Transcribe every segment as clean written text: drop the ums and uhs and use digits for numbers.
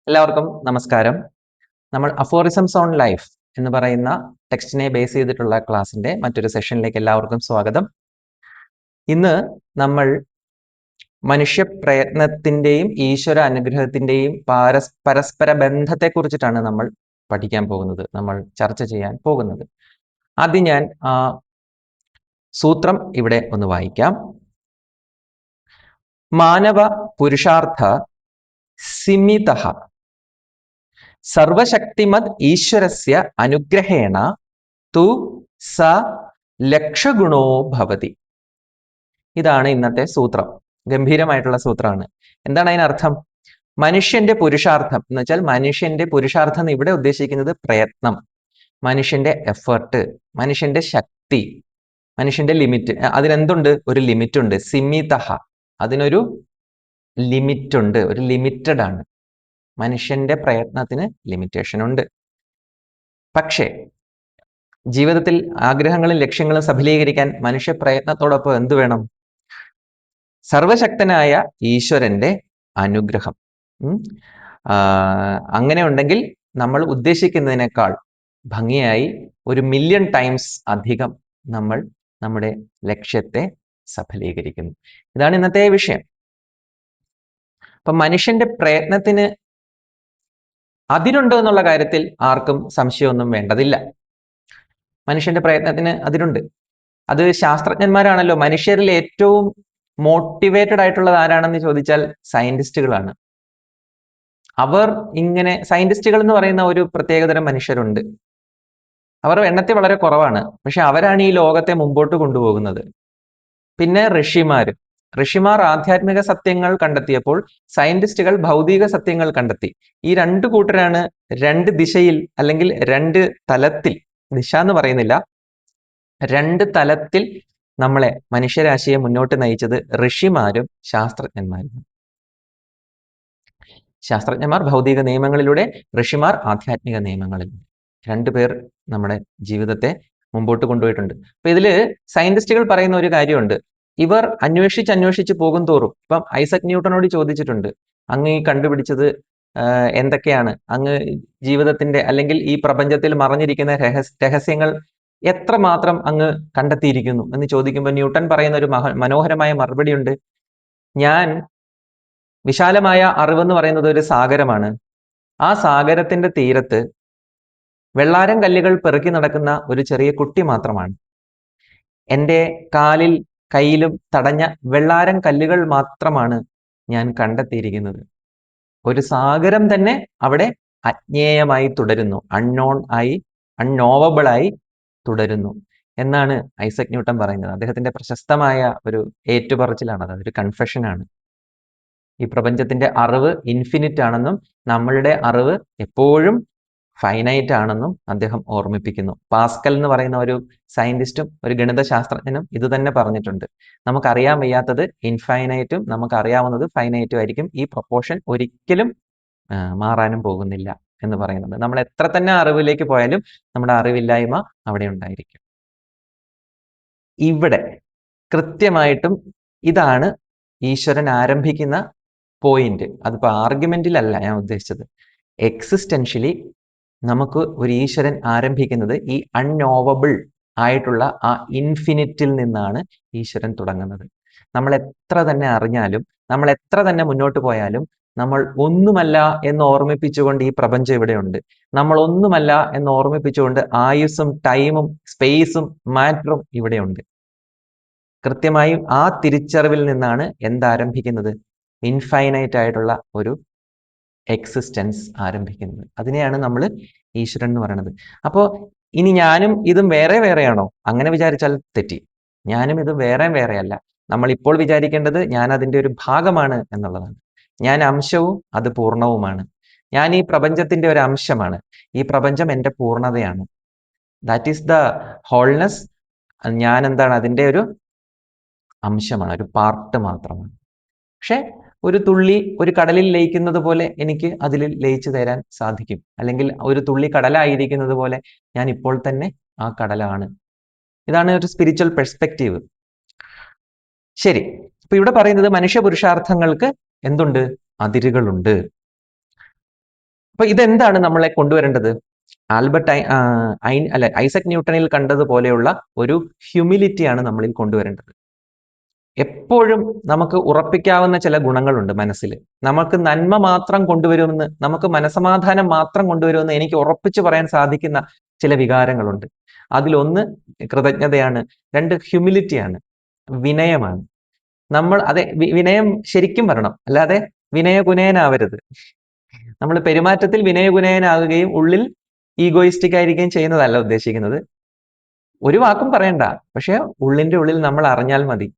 എല്ലാവർക്കും നമസ്കാരം. നമ്മൾ അഫോറിസംസ് ഓൺ ലൈഫ് എന്ന് പറയുന്ന ടെക്സ്റ്റിനെ ബേസ് ചെയ്തിട്ടുള്ള ക്ലാസ്സിന്റെ മറ്റൊരു സെഷനിലേക്ക് എല്ലാവർക്കും സ്വാഗതം. ഇന്ന് നമ്മൾ മനുഷ്യ പ്രയത്നത്തിന്റെയും ഈശ്വര അനുഗ്രഹത്തിന്റെയും പരസ്പര ബന്ധത്തെക്കുറിച്ചിട്ടാണ് നമ്മൾ പഠിക്കാൻ പോകുന്നത്, നമ്മൾ ചർച്ച ചെയ്യാൻ പോകുന്നത്. ആദ്യം ഞാൻ സൂത്രം ഇവിടെ ഒന്ന് വായിക്കാം. മാനവ പുരുഷാർത്ഥ സിമിതഃ സർവശക്തിമത് ഈശ്വരസ്യ അനുഗ്രഹേണ തു സ ലക്ഷഗുണോ ഭവതി. ഇതാണ് ഇന്നത്തെ സൂത്രം. ഗംഭീരമായിട്ടുള്ള സൂത്രമാണ്. എന്താണ് അതിനർത്ഥം? മനുഷ്യന്റെ പുരുഷാർത്ഥം എന്ന് വെച്ചാൽ മനുഷ്യന്റെ പുരുഷാർത്ഥം ഇവിടെ ഉദ്ദേശിക്കുന്നത് പ്രയത്നം, മനുഷ്യന്റെ എഫേർട്ട്, മനുഷ്യന്റെ ശക്തി, മനുഷ്യന്റെ ലിമിറ്റ്. അതിനെന്തുണ്ട്? ഒരു ലിമിറ്റ് ഉണ്ട്. സിമിതഃ, അതിനൊരു ലിമിറ്റ് ഉണ്ട്, ഒരു ലിമിറ്റഡ് ആണ്. മനുഷ്യന്റെ പ്രയത്നത്തിന് ലിമിറ്റേഷൻ ഉണ്ട്. പക്ഷേ ജീവിതത്തിൽ ആഗ്രഹങ്ങളും ലക്ഷ്യങ്ങളും സഫലീകരിക്കാൻ മനുഷ്യ പ്രയത്നത്തോടൊപ്പം എന്ത് വേണം? സർവശക്തനായ ഈശ്വരന്റെ അനുഗ്രഹം. അങ്ങനെ ഉണ്ടെങ്കിൽ നമ്മൾ ഉദ്ദേശിക്കുന്നതിനേക്കാൾ ഭംഗിയായി 1,000,000 ടൈംസ് അധികം നമ്മൾ നമ്മുടെ ലക്ഷ്യത്തെ സഫലീകരിക്കുന്നു. ഇതാണ് ഇന്നത്തെ വിഷയം. അപ്പൊ മനുഷ്യന്റെ പ്രയത്നത്തിന് അതിരുണ്ട് എന്നുള്ള കാര്യത്തിൽ ആർക്കും സംശയമൊന്നും വേണ്ടതില്ല. മനുഷ്യന്റെ പ്രയത്നത്തിന് അതിരുണ്ട്. അത് ശാസ്ത്രജ്ഞന്മാരാണല്ലോ. മനുഷ്യരിൽ ഏറ്റവും മോട്ടിവേറ്റഡ് ആയിട്ടുള്ളത് ആരാണെന്ന് ചോദിച്ചാൽ സയന്റിസ്റ്റുകളാണ്. അവർ ഇങ്ങനെ സയന്റിസ്റ്റുകൾ എന്ന് പറയുന്ന ഒരു പ്രത്യേകതരം മനുഷ്യരുണ്ട്. അവർ എണ്ണത്തിൽ വളരെ കുറവാണ്, പക്ഷെ അവരാണ് ഈ ലോകത്തെ മുമ്പോട്ട് കൊണ്ടുപോകുന്നത്. പിന്നെ ഋഷിമാർ ആധ്യാത്മിക സത്യങ്ങൾ കണ്ടെത്തിയപ്പോൾ സയന്റിസ്റ്റുകൾ ഭൗതിക സത്യങ്ങൾ കണ്ടെത്തി. ഈ രണ്ടു കൂട്ടരാണ് രണ്ട് ദിശയിൽ അല്ലെങ്കിൽ രണ്ട് തലത്തിൽ, ദിശ എന്ന് പറയുന്നില്ല, രണ്ട് തലത്തിൽ നമ്മളെ മനുഷ്യരാശിയെ മുന്നോട്ട് നയിച്ചത് ഋഷിമാരും ശാസ്ത്രജ്ഞന്മാരും. ശാസ്ത്രജ്ഞന്മാർ ഭൗതിക നിയമങ്ങളിലൂടെ, ഋഷിമാർ ആധ്യാത്മിക നിയമങ്ങളിലൂടെ. രണ്ടുപേർ നമ്മുടെ ജീവിതത്തെ മുമ്പോട്ട് കൊണ്ടുപോയിട്ടുണ്ട്. അപ്പൊ ഇതില് സയന്റിസ്റ്റുകൾ പറയുന്ന ഒരു കാര്യമുണ്ട്. ഇവർ അന്വേഷിച്ച് പോകും തോറും, ഇപ്പം ഐസക് ന്യൂട്ടനോട് ചോദിച്ചിട്ടുണ്ട്, അങ്ങ് ഈ കണ്ടുപിടിച്ചത് എന്തൊക്കെയാണ്? അങ്ങ് ജീവിതത്തിന്റെ അല്ലെങ്കിൽ ഈ പ്രപഞ്ചത്തിൽ മറഞ്ഞിരിക്കുന്ന രഹസ്യങ്ങൾ എത്രമാത്രം അങ്ങ് കണ്ടെത്തിയിരിക്കുന്നു എന്ന് ചോദിക്കുമ്പോൾ ന്യൂട്ടൻ പറയുന്ന ഒരു മനോഹരമായ മറുപടി ഉണ്ട്. ഞാൻ വിശാലമായ അറിവെന്ന് പറയുന്നത് ഒരു സാഗരമാണ്. ആ സാഗരത്തിന്റെ തീരത്ത് വെള്ളാരം കല്ലുകൾ പെറുക്കി നടക്കുന്ന ഒരു ചെറിയ കുട്ടി മാത്രമാണ്. എൻ്റെ കാലിൽ കയ്യിലും തടഞ്ഞ വെള്ളാരം കല്ലുകൾ മാത്രമാണ് ഞാൻ കണ്ടെത്തിയിരിക്കുന്നത്. ഒരു സാഗരം തന്നെ അവിടെ അജ്ഞേയമായി തുടരുന്നു, അൺനോവബിൾ ആയി തുടരുന്നു എന്നാണ് ഐസക് ന്യൂട്ടൻ പറയുന്നത്. അദ്ദേഹത്തിന്റെ പ്രശസ്തമായ ഒരു ഏറ്റുപറച്ചിലാണത്, അതൊരു കൺഫെഷനാണ്. ഈ പ്രപഞ്ചത്തിന്റെ അറിവ് ഇൻഫിനിറ്റ് ആണെന്നും നമ്മളുടെ അറിവ് എപ്പോഴും ഫൈനൈറ്റ് ആണെന്നും അദ്ദേഹം ഓർമ്മിപ്പിക്കുന്നു. പാസ്കൽ എന്ന് പറയുന്ന ഒരു സയന്റിസ്റ്റും ഒരു ഗണിത ശാസ്ത്രജ്ഞനും ഇത് തന്നെ പറഞ്ഞിട്ടുണ്ട്. നമുക്കറിയാൻ വയ്യാത്തത് ഇൻഫൈനൈറ്റും നമുക്കറിയാവുന്നത് ഫൈനൈറ്റും ആയിരിക്കും. ഈ പ്രൊപ്പോർഷൻ ഒരിക്കലും മാറാനും പോകുന്നില്ല എന്ന് പറയുന്നുണ്ട്. നമ്മൾ എത്ര തന്നെ അറിവിലേക്ക് പോയാലും നമ്മുടെ അറിവില്ലായ്മ അവിടെ ഉണ്ടായിരിക്കും. ഇവിടെ കൃത്യമായിട്ടും ഇതാണ് ഈശ്വരൻ ആരംഭിക്കുന്ന പോയിന്റ്. അതിപ്പോ ആർഗ്യുമെന്റിലല്ല ഞാൻ ഉദ്ദേശിച്ചത്. എക്സിസ്റ്റൻഷ്യലി നമുക്ക് ഒരു ഈശ്വരൻ ആരംഭിക്കുന്നത് ഈ അൺനോവബിൾ ആയിട്ടുള്ള ആ ഇൻഫിനിറ്റിൽ നിന്നാണ് ഈശ്വരൻ തുടങ്ങുന്നത്. നമ്മൾ എത്ര തന്നെ അറിഞ്ഞാലും, നമ്മൾ എത്ര തന്നെ മുന്നോട്ട് പോയാലും, നമ്മൾ ഒന്നുമല്ല എന്ന് ഓർമ്മിപ്പിച്ചുകൊണ്ട് ഈ പ്രപഞ്ചം ഇവിടെയുണ്ട്. നമ്മൾ ഒന്നുമല്ല എന്ന് ഓർമ്മിപ്പിച്ചുകൊണ്ട് ആയുസ്സും ടൈമും സ്പേസും മാറ്ററും ഇവിടെയുണ്ട്. കൃത്യമായും ആ തിരിച്ചറിവിൽ നിന്നാണ് എന്താരംഭിക്കുന്നത്? ഇൻഫൈനൈറ്റ് ആയിട്ടുള്ള ഒരു എക്സിസ്റ്റൻസ് ആരംഭിക്കുന്നത്. അതിനെയാണ് നമ്മൾ ഈശ്വരൻ എന്ന് പറയുന്നത്. അപ്പോൾ ഇനി ഞാനും ഇതും വേറെ വേറെയാണോ? അങ്ങനെ വിചാരിച്ചാൽ തെറ്റി. ഞാനും ഇത് വേറെയല്ല. നമ്മൾ ഇപ്പോൾ വിചാരിക്കേണ്ടത് ഞാൻ അതിൻ്റെ ഒരു ഭാഗമാണ് എന്നുള്ളതാണ്. ഞാൻ അംശവും അത് പൂർണ്ണവുമാണ്. ഞാൻ ഈ പ്രപഞ്ചത്തിന്റെ ഒരു അംശമാണ്. ഈ പ്രപഞ്ചം എൻ്റെ പൂർണ്ണതയാണ്. That is the wholeness. ഞാൻ എന്താണ്? അതിൻ്റെ ഒരു അംശമാണ്, ഒരു പാർട്ട് മാത്രമാണ്. പക്ഷെ ഒരു തുള്ളി ഒരു കടലിൽ ലയിക്കുന്നത് പോലെ എനിക്ക് അതിൽ ലയിച്ചു തരാൻ സാധിക്കും. അല്ലെങ്കിൽ ഒരു തുള്ളി കടലായിരിക്കുന്നത് പോലെ ഞാൻ ഇപ്പോൾ തന്നെ ആ കടലാണ്. ഇതാണ് ഒരു സ്പിരിച്വൽ പെർസ്പെക്റ്റീവ്. ശരി, അപ്പൊ ഇവിടെ പറയുന്നത് മനുഷ്യ പുരുഷാർത്ഥങ്ങൾക്ക് എന്തുണ്ട്? അതിരുകളുണ്ട്. അപ്പൊ ഇതെന്താണ് നമ്മളെ കൊണ്ടുവരേണ്ടത്? ഐസക് ന്യൂട്ടണിൽ കണ്ടതുപോലെയുള്ള ഒരു ഹ്യൂമിലിറ്റിയാണ് നമ്മളിൽ കൊണ്ടുവരേണ്ടത്. എപ്പോഴും നമുക്ക് ഉറപ്പിക്കാവുന്ന ചില ഗുണങ്ങളുണ്ട് മനസ്സിൽ. നമുക്ക് നന്മ മാത്രം കൊണ്ടുവരുമെന്ന്, നമുക്ക് മനസമാധാനം മാത്രം കൊണ്ടുവരുമെന്ന് എനിക്ക് ഉറപ്പിച്ചു പറയാൻ സാധിക്കുന്ന ചില വികാരങ്ങളുണ്ട്. അതിലൊന്ന് കൃതജ്ഞതയാണ്, രണ്ട് ഹ്യൂമിലിറ്റിയാണ്, വിനയമാണ്. നമ്മൾ വിനയം ശരിക്കും വരണം, അല്ലാതെ വിനയകുനയനാവരുത്. നമ്മൾ പെരുമാറ്റത്തിൽ വിനയകുനയനാകുകയും ഉള്ളിൽ ഈഗോയിസ്റ്റിക് ആയിരിക്കുകയും ചെയ്യുന്നതല്ല ഉദ്ദേശിക്കുന്നത്. ഒരു വാക്കും പറയണ്ട, പക്ഷെ ഉള്ളിന്റെ ഉള്ളിൽ നമ്മൾ അറിഞ്ഞാൽ മതി,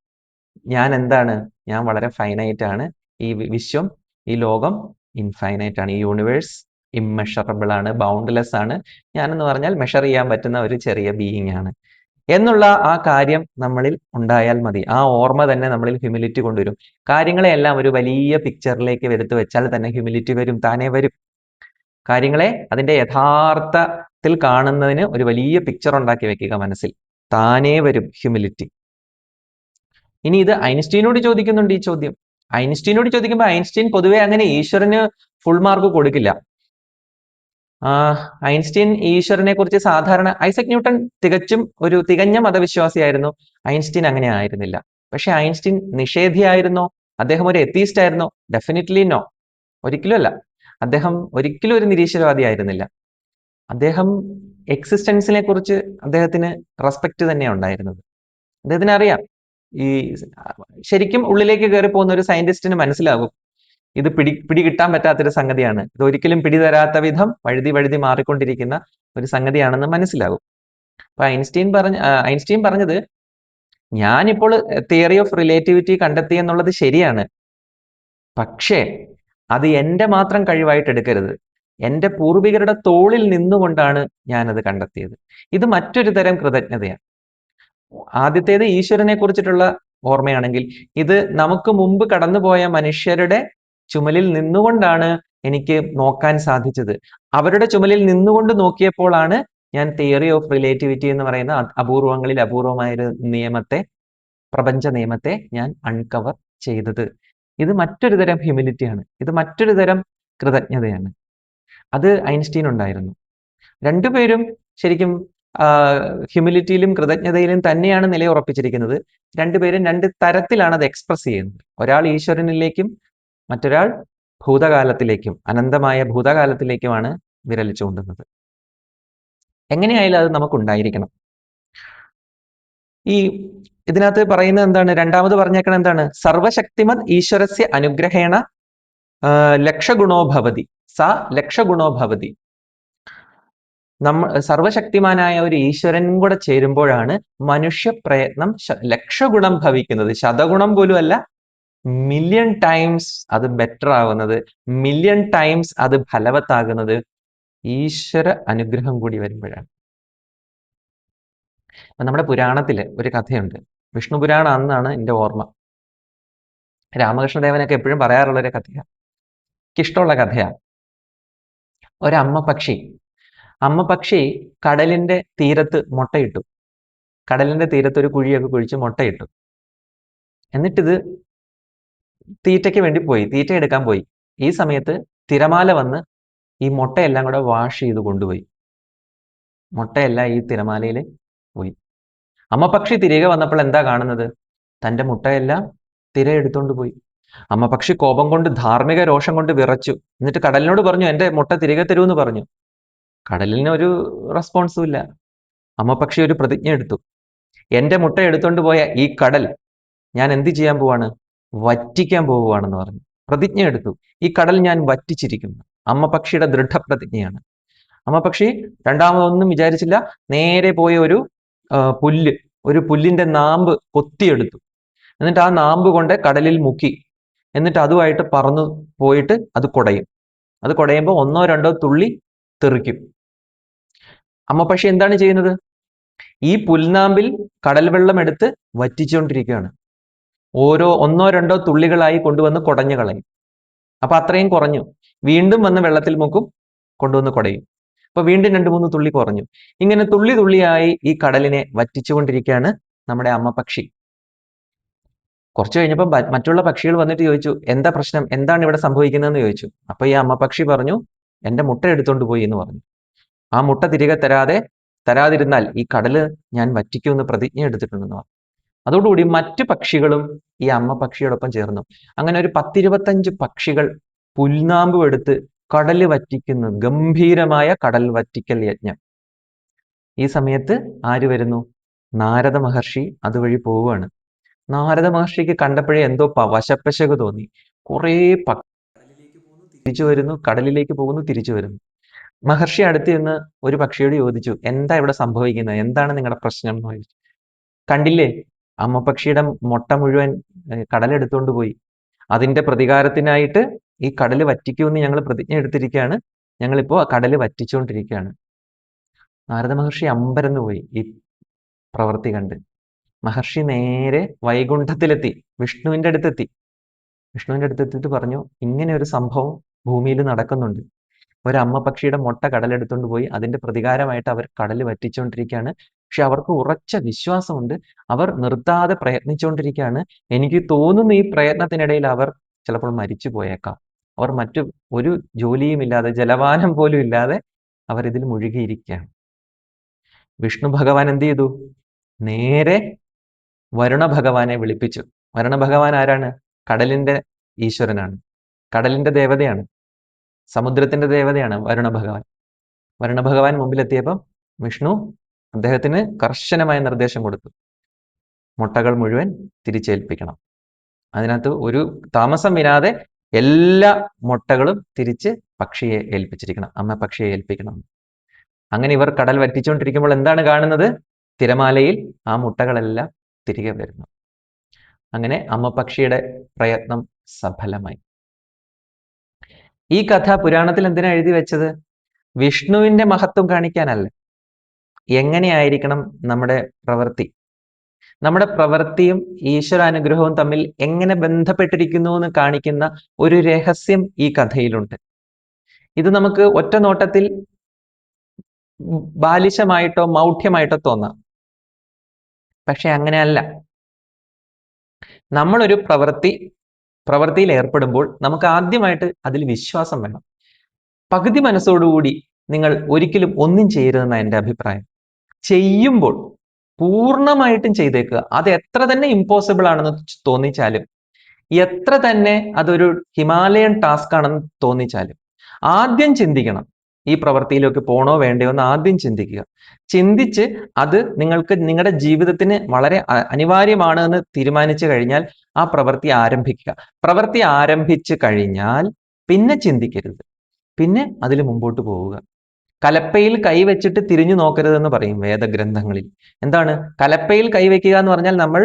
ഞാൻ എന്താണ്, ഞാൻ വളരെ ഫൈനൈറ്റ് ആണ്, ഈ വിശ്വം, ഈ ലോകം ഇൻഫൈനൈറ്റ് ആണ്, ഈ യൂണിവേഴ്സ് ഇമ്മെഷറബിൾ ആണ്, ബൗണ്ട്ലെസ് ആണ്, ഞാനെന്ന് പറഞ്ഞാൽ മെഷർ ചെയ്യാൻ പറ്റുന്ന ഒരു ചെറിയ ബീയിങ് ആണ് എന്നുള്ള ആ കാര്യം നമ്മളിൽ ഉണ്ടായാൽ മതി. ആ ഓർമ്മ തന്നെ നമ്മളിൽ ഹ്യൂമിലിറ്റി കൊണ്ടുവരും. കാര്യങ്ങളെ എല്ലാം ഒരു വലിയ പിക്ചറിലേക്ക് എടുത്തു വെച്ചാൽ തന്നെ ഹ്യൂമിലിറ്റി വരും, താനേ വരും. കാര്യങ്ങളെ അതിന്റെ യഥാർത്ഥത്തിൽ കാണുന്നതിന് ഒരു വലിയ പിക്ചർ ഉണ്ടാക്കി വെക്കുക മനസ്സിൽ, താനേ വരും ഹ്യൂമിലിറ്റി. ഇനി ഇത് ഐൻസ്റ്റീനോട് ചോദിക്കുന്നുണ്ട് ഈ ചോദ്യം. ഐൻസ്റ്റീനോട് ചോദിക്കുമ്പോൾ ഐൻസ്റ്റീൻ പൊതുവെ അങ്ങനെ ഈശ്വരന് ഫുൾ മാർക്ക് കൊടുക്കില്ല. ഐൻസ്റ്റീൻ ഈശ്വരനെ കുറിച്ച് സാധാരണ, ഐസക് ന്യൂട്ടൺ തികഞ്ഞ മതവിശ്വാസിയായിരുന്നു, ഐൻസ്റ്റീൻ അങ്ങനെ ആയിരുന്നില്ല. പക്ഷെ ഐൻസ്റ്റീൻ നിഷേധിയായിരുന്നോ? അദ്ദേഹം ഒരു എത്തീസ്റ്റ് ആയിരുന്നോ? ഡെഫിനറ്റ്ലി നോ, ഒരിക്കലും അല്ല. അദ്ദേഹം ഒരിക്കലും ഒരു നിരീശ്വരവാദി ആയിരുന്നില്ല. അദ്ദേഹം എക്സിസ്റ്റൻസിനെ കുറിച്ച് അദ്ദേഹത്തിന് റെസ്പെക്ട് തന്നെ ഉണ്ടായിരുന്നത്. അദ്ദേഹത്തിന് അറിയാം, ഈ ശരിക്കും ഉള്ളിലേക്ക് കയറി പോകുന്ന ഒരു സയന്റിസ്റ്റിന് മനസ്സിലാകും ഇത് പിടികിട്ടാൻ പറ്റാത്തൊരു സംഗതിയാണ്, ഇത് ഒരിക്കലും പിടിതരാത്ത വിധം വഴുതി മാറിക്കൊണ്ടിരിക്കുന്ന ഒരു സംഗതിയാണെന്ന് മനസ്സിലാകും. അപ്പൊ ഐൻസ്റ്റീൻ പറഞ്ഞത്, ഞാനിപ്പോൾ തിയറി ഓഫ് റിലേറ്റിവിറ്റി കണ്ടെത്തി എന്നുള്ളത് ശരിയാണ്, പക്ഷേ അത് എന്റെ മാത്രം കഴിവായിട്ട് എടുക്കരുത്, എന്റെ പൂർവികരുടെ തോളിൽ നിന്നുകൊണ്ടാണ് ഞാനത് കണ്ടെത്തിയത്. ഇത് മറ്റൊരു തരം കൃതജ്ഞതയാണ്. ആദ്യത്തേത് ഈശ്വരനെ കുറിച്ചിട്ടുള്ള ഓർമ്മയാണെങ്കിൽ, ഇത് നമുക്ക് മുമ്പ് കടന്നുപോയ മനുഷ്യരുടെ ചുമലിൽ നിന്നുകൊണ്ടാണ് എനിക്ക് നോക്കാൻ സാധിച്ചത്. അവരുടെ ചുമലിൽ നിന്നുകൊണ്ട് നോക്കിയപ്പോഴാണ് ഞാൻ തിയറി ഓഫ് റിലേറ്റിവിറ്റി എന്ന് പറയുന്ന അപൂർവങ്ങളിൽ അപൂർവമായ ഒരു നിയമത്തെ, പ്രപഞ്ച നിയമത്തെ ഞാൻ അൺകവർ ചെയ്തത്. ഇത് മറ്റൊരു തരം ഹ്യൂമിലിറ്റിയാണ്, ഇത് മറ്റൊരു തരം കൃതജ്ഞതയാണ്. അത് ഐൻസ്റ്റീൻ ഉണ്ടായിരുന്നു. രണ്ടുപേരും ശരിക്കും ഹ്യൂമിലിറ്റിയിലും കൃതജ്ഞതയിലും തന്നെയാണ് നിലയുറപ്പിച്ചിരിക്കുന്നത്. രണ്ടുപേരും രണ്ട് തരത്തിലാണ് അത് എക്സ്പ്രസ് ചെയ്യുന്നത്. ഒരാൾ ഈശ്വരനിലേക്കും മറ്റൊരാൾ ഭൂതകാലത്തിലേക്കും, അനന്തമായ ഭൂതകാലത്തിലേക്കുമാണ് വിരൽ ചൂണ്ടുന്നത്. എങ്ങനെയായാലും അത് നമുക്കുണ്ടായിരിക്കണം. ഈ ഇതിനകത്ത് പറയുന്നത് എന്താണ്? രണ്ടാമത് പറഞ്ഞേക്കണം എന്താണ്? സർവശക്തിമത് ഈശ്വരസ്യ അനുഗ്രഹേണ ലക്ഷഗുണോ ഭവതി, സ ലക്ഷഗുണോ ഭവതി. സർവശക്തിമാനായ ഒരു ഈശ്വരൻ കൂടെ ചേരുമ്പോഴാണ് മനുഷ്യ പ്രയത്നം ലക്ഷഗുണം ഭവിക്കുന്നത്. ശതഗുണം പോലും അല്ല, മില്യൺ ടൈംസ് അത് ബെറ്റർ ആവുന്നത്, മില്യൺ ടൈംസ് അത് ഫലവത്താകുന്നത് ഈശ്വര അനുഗ്രഹം കൂടി വരുമ്പോഴാണ്. നമ്മുടെ പുരാണത്തില് ഒരു കഥയുണ്ട്, വിഷ്ണു പുരാണം അന്നാണ് എൻ്റെ ഓർമ്മ. രാമകൃഷ്ണദേവനൊക്കെ എപ്പോഴും പറയാറുള്ള ഒരു കഥയാണ്, എനിക്കിഷ്ടമുള്ള കഥയാണ്. അമ്മ പക്ഷി കടലിന്റെ തീരത്ത് മുട്ടയിട്ടു. കടലിന്റെ തീരത്ത് ഒരു കുഴിയൊക്കെ കുഴിച്ച് മുട്ടയിട്ടു. എന്നിട്ടിത് തീറ്റയ്ക്ക് വേണ്ടി പോയി, തീറ്റ എടുക്കാൻ പോയി. ഈ സമയത്ത് തിരമാല വന്ന് ഈ മുട്ടയെല്ലാം കൂടെ വാഷ് ചെയ്ത് കൊണ്ടുപോയി. മുട്ടയെല്ലാം ഈ തിരമാലയിൽ പോയി. അമ്മ പക്ഷി തിരികെ വന്നപ്പോൾ എന്താ കാണുന്നത്? തന്റെ മുട്ടയെല്ലാം തിര എടുത്തോണ്ട് പോയി. അമ്മ പക്ഷി കോപം കൊണ്ട്, ധാർമ്മിക രോഷം കൊണ്ട് വിറച്ചു. എന്നിട്ട് കടലിനോട് പറഞ്ഞു, എന്റെ മുട്ട തിരികെ തരൂന്ന് പറഞ്ഞു. കടലിന് ഒരു റെസ്പോൺസും ഇല്ല. അമ്മ പക്ഷി ഒരു പ്രതിജ്ഞ എടുത്തു, എന്റെ മുട്ട എടുത്തോണ്ട് പോയ ഈ കടൽ ഞാൻ എന്ത് ചെയ്യാൻ പോവാണ്? വറ്റിക്കാൻ പോവുകയാണെന്ന് പറഞ്ഞു. പ്രതിജ്ഞ എടുത്തു, ഈ കടൽ ഞാൻ വറ്റിച്ചിരിക്കുന്നു. അമ്മ പക്ഷിയുടെ ദൃഢപ്രതിജ്ഞയാണ്. അമ്മ പക്ഷി രണ്ടാമതൊന്നും വിചാരിച്ചില്ല, നേരെ പോയ ഒരു പുല്ലിന്റെ നാമ്പ് കൊത്തിയെടുത്തു. എന്നിട്ട് ആ നാമ്പ് കൊണ്ട് കടലിൽ മുക്കി. എന്നിട്ട് അതുമായിട്ട് പറന്നു പോയിട്ട് അത് കുടയും. അത് കുടയുമ്പോൾ ഒന്നോ രണ്ടോ തുള്ളി തെറിക്കും. അമ്മ പക്ഷി എന്താണ് ചെയ്യുന്നത്? ഈ പുൽനാമ്പിൽ കടൽ വെള്ളം എടുത്ത് വറ്റിച്ചുകൊണ്ടിരിക്കുകയാണ്. ഒന്നോ രണ്ടോ തുള്ളികളായി കൊണ്ടുവന്ന് കുടഞ്ഞു കളയും. അപ്പൊ അത്രയും കുറഞ്ഞു. വീണ്ടും വന്ന് വെള്ളത്തിൽ മുക്കും, കൊണ്ടുവന്ന് കുടയും. അപ്പൊ വീണ്ടും 2-3 തുള്ളി കുറഞ്ഞു. ഇങ്ങനെ തുള്ളി തുള്ളിയായി ഈ കടലിനെ വറ്റിച്ചുകൊണ്ടിരിക്കുകയാണ് നമ്മുടെ അമ്മ പക്ഷി. കുറച്ചു കഴിഞ്ഞപ്പോൾ മറ്റുള്ള പക്ഷികൾ വന്നിട്ട് ചോദിച്ചു, എന്താ പ്രശ്നം, എന്താണ് ഇവിടെ സംഭവിക്കുന്നതെന്ന് ചോദിച്ചു. അപ്പൊ ഈ അമ്മ പക്ഷി പറഞ്ഞു, എൻ്റെ മുട്ട എടുത്തോണ്ട് പോയി എന്ന് പറഞ്ഞു. ആ മുട്ട തിരികെ തരാതിരുന്നാൽ ഈ കടല് ഞാൻ വറ്റിക്കുമെന്ന് പ്രതിജ്ഞ എടുത്തിട്ടുണ്ടെന്ന് പറഞ്ഞു. അതോടുകൂടി മറ്റു പക്ഷികളും ഈ അമ്മ പക്ഷിയോടൊപ്പം ചേർന്നു. അങ്ങനെ ഒരു 10-25 പക്ഷികൾ പുൽനാമ്പും എടുത്ത് കടല് വറ്റിക്കുന്നു. ഗംഭീരമായ കടൽ വറ്റിക്കൽ യജ്ഞം. ഈ സമയത്ത് ആര് വരുന്നു? നാരദ മഹർഷി അതുവഴി പോവുകയാണ്. നാരദ മഹർഷിക്ക് കണ്ടപ്പോഴേ എന്തോ വശപ്പശക് തോന്നി. കുറേ കടലിലേക്ക് പോകുന്നു, തിരിച്ചു വരുന്നു, കടലിലേക്ക് പോകുന്നു, തിരിച്ചു വരുന്നു. മഹർഷി അടുത്ത് നിന്ന് ഒരു പക്ഷിയോട് ചോദിച്ചു, എന്താ ഇവിടെ സംഭവിക്കുന്നത്? എന്താണ് നിങ്ങളുടെ പ്രശ്നം എന്ന് ചോദിച്ചു. കണ്ടില്ലേ, അമ്മ പക്ഷിയുടെ മുട്ട മുഴുവൻ കടലെടുത്തോണ്ട് പോയി. അതിന്റെ പ്രതികാരത്തിനായിട്ട് ഈ കടല് വറ്റിക്കുമെന്ന് ഞങ്ങൾ പ്രതിജ്ഞ എടുത്തിരിക്കുകയാണ്. ഞങ്ങളിപ്പോ കടല് വറ്റിച്ചുകൊണ്ടിരിക്കുകയാണ്. നാരദ മഹർഷി അമ്പരന്ന് പോയി ഈ പ്രവൃത്തി കണ്ട്. മഹർഷി നേരെ വൈകുണ്ഠത്തിലെത്തി, വിഷ്ണുവിന്റെ അടുത്തെത്തി. വിഷ്ണുവിന്റെ അടുത്തെത്തിയിട്ട് പറഞ്ഞു, ഇങ്ങനെ ഒരു സംഭവം ഭൂമിയിൽ നടക്കുന്നുണ്ട്. ഒരമ്മ പക്ഷിയുടെ മുട്ട കടലെടുത്തോണ്ട് പോയി. അതിന്റെ പ്രതികാരമായിട്ട് അവർ കടല് വറ്റിച്ചുകൊണ്ടിരിക്കുകയാണ്. പക്ഷെ അവർക്ക് ഉറച്ച വിശ്വാസമുണ്ട്. അവർ നിർത്താതെ പ്രയത്നിച്ചുകൊണ്ടിരിക്കുകയാണ്. എനിക്ക് തോന്നുന്നു ഈ പ്രയത്നത്തിനിടയിൽ അവർ ചിലപ്പോൾ മരിച്ചു പോയേക്കാം. അവർ മറ്റു ഒരു ജോലിയും ഇല്ലാതെ, ജലപാനം പോലും ഇല്ലാതെ അവർ ഇതിൽ മുഴുകിയിരിക്കുകയാണ്. വിഷ്ണു ഭഗവാൻ എന്ത് ചെയ്തു? നേരെ വരുണ ഭഗവാനെ വിളിപ്പിച്ചു. വരുണ ഭഗവാൻ ആരാണ്? കടലിന്റെ ഈശ്വരനാണ്, കടലിന്റെ ദേവതയാണ്, സമുദ്രത്തിന്റെ ദേവതയാണ് വരുണ ഭഗവാൻ. വരുണ ഭഗവാൻ മുമ്പിലെത്തിയപ്പോൾ വിഷ്ണു അദ്ദേഹത്തിന് കർശനമായ നിർദ്ദേശം കൊടുത്തു, മുട്ടകൾ മുഴുവൻ തിരിച്ചേൽപ്പിക്കണം. അതിനകത്ത് ഒരു താമസം വിനാതെ എല്ലാ മുട്ടകളും തിരിച്ച് പക്ഷിയെ ഏൽപ്പിച്ചിരിക്കണം, അമ്മ പക്ഷിയെ ഏൽപ്പിക്കണം. അങ്ങനെ ഇവർ കടൽ വറ്റിച്ചുകൊണ്ടിരിക്കുമ്പോൾ എന്താണ് കാണുന്നത്? തിരമാലയിൽ ആ മുട്ടകളെല്ലാം തിരികെ വരുന്നു. അങ്ങനെ അമ്മ പക്ഷിയുടെ പ്രയത്നം സഫലമായി. ഈ കഥ പുരാണത്തിൽ എന്തിനാ എഴുതി വെച്ചത്? വിഷ്ണുവിന്റെ മഹത്വം കാണിക്കാനല്ല. എങ്ങനെയായിരിക്കണം നമ്മുടെ പ്രവൃത്തി, നമ്മുടെ പ്രവൃത്തിയും ഈശ്വരാനുഗ്രഹവും തമ്മിൽ എങ്ങനെ ബന്ധപ്പെട്ടിരിക്കുന്നു എന്ന് കാണിക്കുന്ന ഒരു രഹസ്യം ഈ കഥയിലുണ്ട്. ഇത് നമുക്ക് ഒറ്റ നോട്ടത്തിൽ ബാലിശമായിട്ടോ മൗഢ്യമായിട്ടോ തോന്നാം. പക്ഷെ അങ്ങനെയല്ല. നമ്മളൊരു പ്രവൃത്തിയിൽ ഏർപ്പെടുമ്പോൾ നമുക്ക് ആദ്യമായിട്ട് അതിൽ വിശ്വാസം വേണം. പകുതി മനസ്സോടുകൂടി നിങ്ങൾ ഒരിക്കലും ഒന്നും ചെയ്യരുതെന്നാണ് എൻ്റെ അഭിപ്രായം. ചെയ്യുമ്പോൾ പൂർണ്ണമായിട്ടും ചെയ്തേക്കുക. അത് എത്ര തന്നെ ഇമ്പോസിബിൾ ആണെന്ന് തോന്നിച്ചാലും, എത്ര തന്നെ അതൊരു ഹിമാലയൻ ടാസ്ക് ആണെന്ന് തോന്നിച്ചാലും, ആദ്യം ചിന്തിക്കണം, ഈ പ്രവൃത്തിയിലേക്ക് പോണോ വേണ്ടയോ എന്ന് ആദ്യം ചിന്തിക്കുക. ചിന്തിച്ച് അത് നിങ്ങൾക്ക് നിങ്ങളുടെ ജീവിതത്തിന് വളരെ അനിവാര്യമാണ് എന്ന് തീരുമാനിച്ചു കഴിഞ്ഞാൽ ആ പ്രവൃത്തി ആരംഭിക്കുക. പ്രവൃത്തി ആരംഭിച്ചു കഴിഞ്ഞാൽ പിന്നെ ചിന്തിക്കരുത്, പിന്നെ അതിൽ മുമ്പോട്ട് പോവുക. കലപ്പയിൽ കൈവച്ചിട്ട് തിരിഞ്ഞു നോക്കരുതെന്ന് പറയും വേദഗ്രന്ഥങ്ങളിൽ. എന്താണ് കലപ്പയിൽ കൈവയ്ക്കുക എന്ന് പറഞ്ഞാൽ? നമ്മൾ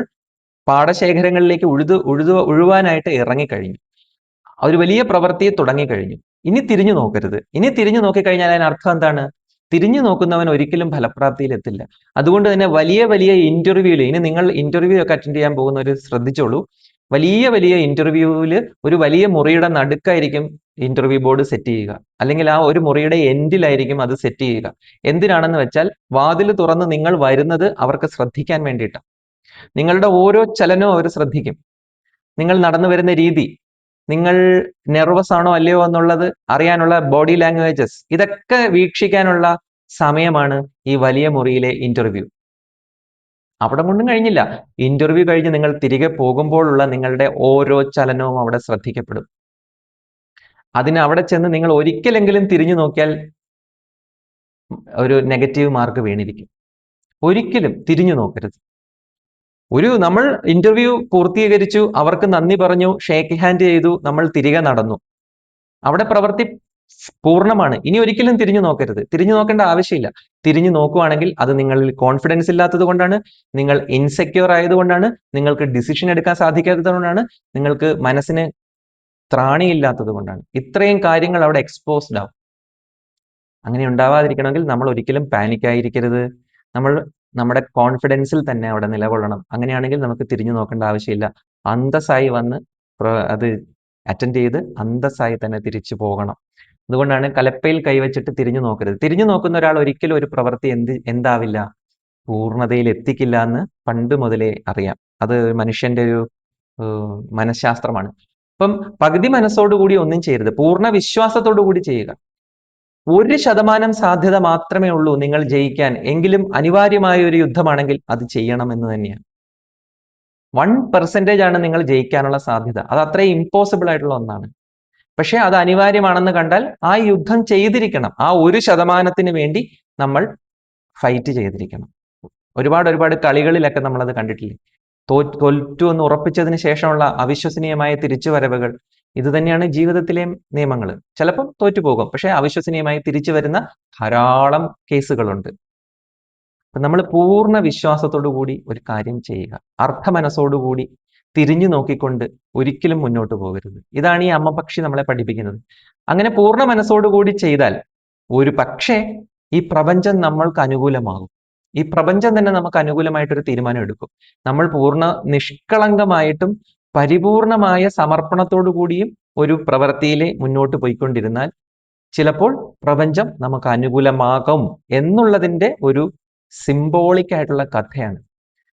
പാടശേഖരങ്ങളിലേക്ക് ഉഴുവാനായിട്ട് ഇറങ്ങിക്കഴിഞ്ഞു, ഒരു വലിയ പ്രവൃത്തിയെ തുടങ്ങിക്കഴിഞ്ഞു. ഇനി തിരിഞ്ഞു നോക്കരുത്. ഇനി തിരിഞ്ഞു നോക്കിക്കഴിഞ്ഞാൽ അതിനർത്ഥം എന്താണ്? തിരിഞ്ഞു നോക്കുന്നവൻ ഒരിക്കലും ഫലപ്രാപ്തിയിൽ എത്തില്ല. അതുകൊണ്ട് തന്നെ വലിയ വലിയ ഇന്റർവ്യൂവിൽ, ഇനി നിങ്ങൾ ഇന്റർവ്യൂ ഒക്കെ അറ്റൻഡ് ചെയ്യാൻ പോകുന്നവർ ശ്രദ്ധിച്ചോളൂ, വലിയ വലിയ ഇന്റർവ്യൂവിൽ ഒരു വലിയ മുറിയുടെ നടുക്കായിരിക്കും ഇന്റർവ്യൂ ബോർഡ് സെറ്റ് ചെയ്യുക, അല്ലെങ്കിൽ ആ ഒരു മുറിയുടെ എൻഡിലായിരിക്കും അത് സെറ്റ് ചെയ്യുക. എന്തിനാണെന്ന് വെച്ചാൽ വാതിൽ തുറന്ന് നിങ്ങൾ വരുന്നത് അവർക്ക് ശ്രദ്ധിക്കാൻ വേണ്ടിയിട്ടാണ്. നിങ്ങളുടെ ഓരോ ചലനവും അവർ ശ്രദ്ധിക്കും. നിങ്ങൾ നടന്നു വരുന്ന രീതി, നിങ്ങൾ നെർവസ് ആണോ അല്ലയോ എന്നുള്ളത് അറിയാനുള്ള ബോഡി ലാംഗ്വേജസ്, ഇതൊക്കെ വീക്ഷിക്കാനുള്ള സമയമാണ് ഈ വലിയ മുറിയിലെ ഇന്റർവ്യൂ. അവിടെ കൊണ്ടും കഴിഞ്ഞില്ല, ഇന്റർവ്യൂ കഴിഞ്ഞ് നിങ്ങൾ തിരികെ പോകുമ്പോഴുള്ള നിങ്ങളുടെ ഓരോ ചലനവും അവിടെ ശ്രദ്ധിക്കപ്പെടും. അതിന് അവിടെ ചെന്ന് നിങ്ങൾ ഒരിക്കലെങ്കിലും തിരിഞ്ഞു നോക്കിയാൽ ഒരു നെഗറ്റീവ് മാർക്ക് വീണിരിക്കും. ഒരിക്കലും തിരിഞ്ഞു നോക്കരുത്. നമ്മൾ ഇന്റർവ്യൂ പൂർത്തീകരിച്ചു, അവർക്ക് നന്ദി പറഞ്ഞു, ഷേക്ക് ഹാൻഡ് ചെയ്തു, നമ്മൾ തിരികെ നടന്നു. അവിടെ പ്രവൃത്തി പൂർണ്ണമാണ്. ഇനി ഒരിക്കലും തിരിഞ്ഞു നോക്കരുത്. തിരിഞ്ഞു നോക്കേണ്ട ആവശ്യമില്ല. തിരിഞ്ഞു നോക്കുവാണെങ്കിൽ അത് നിങ്ങളിൽ കോൺഫിഡൻസ് ഇല്ലാത്തത് കൊണ്ടാണ്, നിങ്ങൾ ഇൻസെക്യൂർ ആയതുകൊണ്ടാണ്, നിങ്ങൾക്ക് ഡിസിഷൻ എടുക്കാൻ സാധിക്കാത്തത് കൊണ്ടാണ്, നിങ്ങൾക്ക് മനസ്സിന് ത്രാണിയില്ലാത്തത് കൊണ്ടാണ്. ഇത്രയും കാര്യങ്ങൾ അവിടെ എക്സ്പോസ്ഡ് ആവും. അങ്ങനെ ഉണ്ടാവാതിരിക്കണമെങ്കിൽ നമ്മൾ ഒരിക്കലും പാനിക് ആയിരിക്കരുത്. നമ്മൾ നമ്മുടെ കോൺഫിഡൻസിൽ തന്നെ അവിടെ നിലകൊള്ളണം. അങ്ങനെയാണെങ്കിൽ നമുക്ക് തിരിഞ്ഞു നോക്കേണ്ട ആവശ്യമില്ല. അന്തസ്സായി വന്ന് അത് അറ്റൻഡ് ചെയ്ത് അന്തസ്സായി തന്നെ തിരിച്ചു പോകണം. അതുകൊണ്ടാണ് കലപ്പയിൽ കൈവച്ചിട്ട് തിരിഞ്ഞു നോക്കരുത്. തിരിഞ്ഞു നോക്കുന്ന ഒരാൾ ഒരിക്കലും ഒരു പ്രവൃത്തി എന്താവില്ല, പൂർണ്ണതയിൽ എത്തിക്കില്ല എന്ന് പണ്ട് മുതലേ അറിയാം. അത് മനുഷ്യന്റെ ഒരു മനഃശാസ്ത്രമാണ്. അപ്പം പകുതി മനസ്സോടുകൂടി ഒന്നും ചെയ്യരുത്, പൂർണ്ണ വിശ്വാസത്തോടു കൂടി ചെയ്യുക. 1% സാധ്യത മാത്രമേ ഉള്ളൂ നിങ്ങൾ ജയിക്കാൻ. എങ്കിലും അനിവാര്യമായ ഒരു യുദ്ധമാണെങ്കിൽ അത് ചെയ്യണമെന്ന് തന്നെയാണ്. 1% ആണ് നിങ്ങൾ ജയിക്കാനുള്ള സാധ്യത. അത് അത്രയും ഇമ്പോസിബിൾ ആയിട്ടുള്ള ഒന്നാണ്. പക്ഷെ അത് അനിവാര്യമാണെന്ന് കണ്ടാൽ ആ യുദ്ധം ചെയ്തിരിക്കണം. ആ 1% വേണ്ടി നമ്മൾ ഫൈറ്റ് ചെയ്തിരിക്കണം. ഒരുപാട് കളികളിലൊക്കെ നമ്മൾ അത് കണ്ടിട്ടില്ലേ? തോറ്റു എന്ന് ഉറപ്പിച്ചതിന് ശേഷമുള്ള അവിശ്വസനീയമായ തിരിച്ചുവരവുകൾ. ഇത് തന്നെയാണ് ജീവിതത്തിലെ നിയമങ്ങൾ. ചിലപ്പം തോറ്റുപോകും, പക്ഷെ അവിശ്വസനീയമായി തിരിച്ചു വരുന്ന ധാരാളം കേസുകളുണ്ട്. നമ്മൾ പൂർണ്ണ വിശ്വാസത്തോടു കൂടി ഒരു കാര്യം ചെയ്യുക. അർത്ഥമനസ്സോടുകൂടി തിരിഞ്ഞു നോക്കിക്കൊണ്ട് ഒരിക്കലും മുന്നോട്ട് പോകരുത്. ഇതാണ് ഈ അമ്മപക്ഷി നമ്മളെ പഠിപ്പിക്കുന്നത്. അങ്ങനെ പൂർണ്ണ മനസ്സോടുകൂടി ചെയ്താൽ ഒരു പക്ഷേ ഈ പ്രപഞ്ചം നമ്മൾക്ക് അനുകൂലമാകും. ഈ പ്രപഞ്ചം തന്നെ നമുക്ക് അനുകൂലമായിട്ടൊരു തീരുമാനം എടുക്കും. നമ്മൾ പൂർണ്ണ നിഷ്കളങ്കമായിട്ടും പരിപൂർണമായ സമർപ്പണത്തോടു കൂടിയും ഒരു പ്രവൃത്തിയിലെ മുന്നോട്ട് പോയിക്കൊണ്ടിരുന്നാൽ ചിലപ്പോൾ പ്രപഞ്ചം നമുക്ക് അനുകൂലമാകും എന്നുള്ളതിന്റെ ഒരു സിംബോളിക് ആയിട്ടുള്ള കഥയാണ്.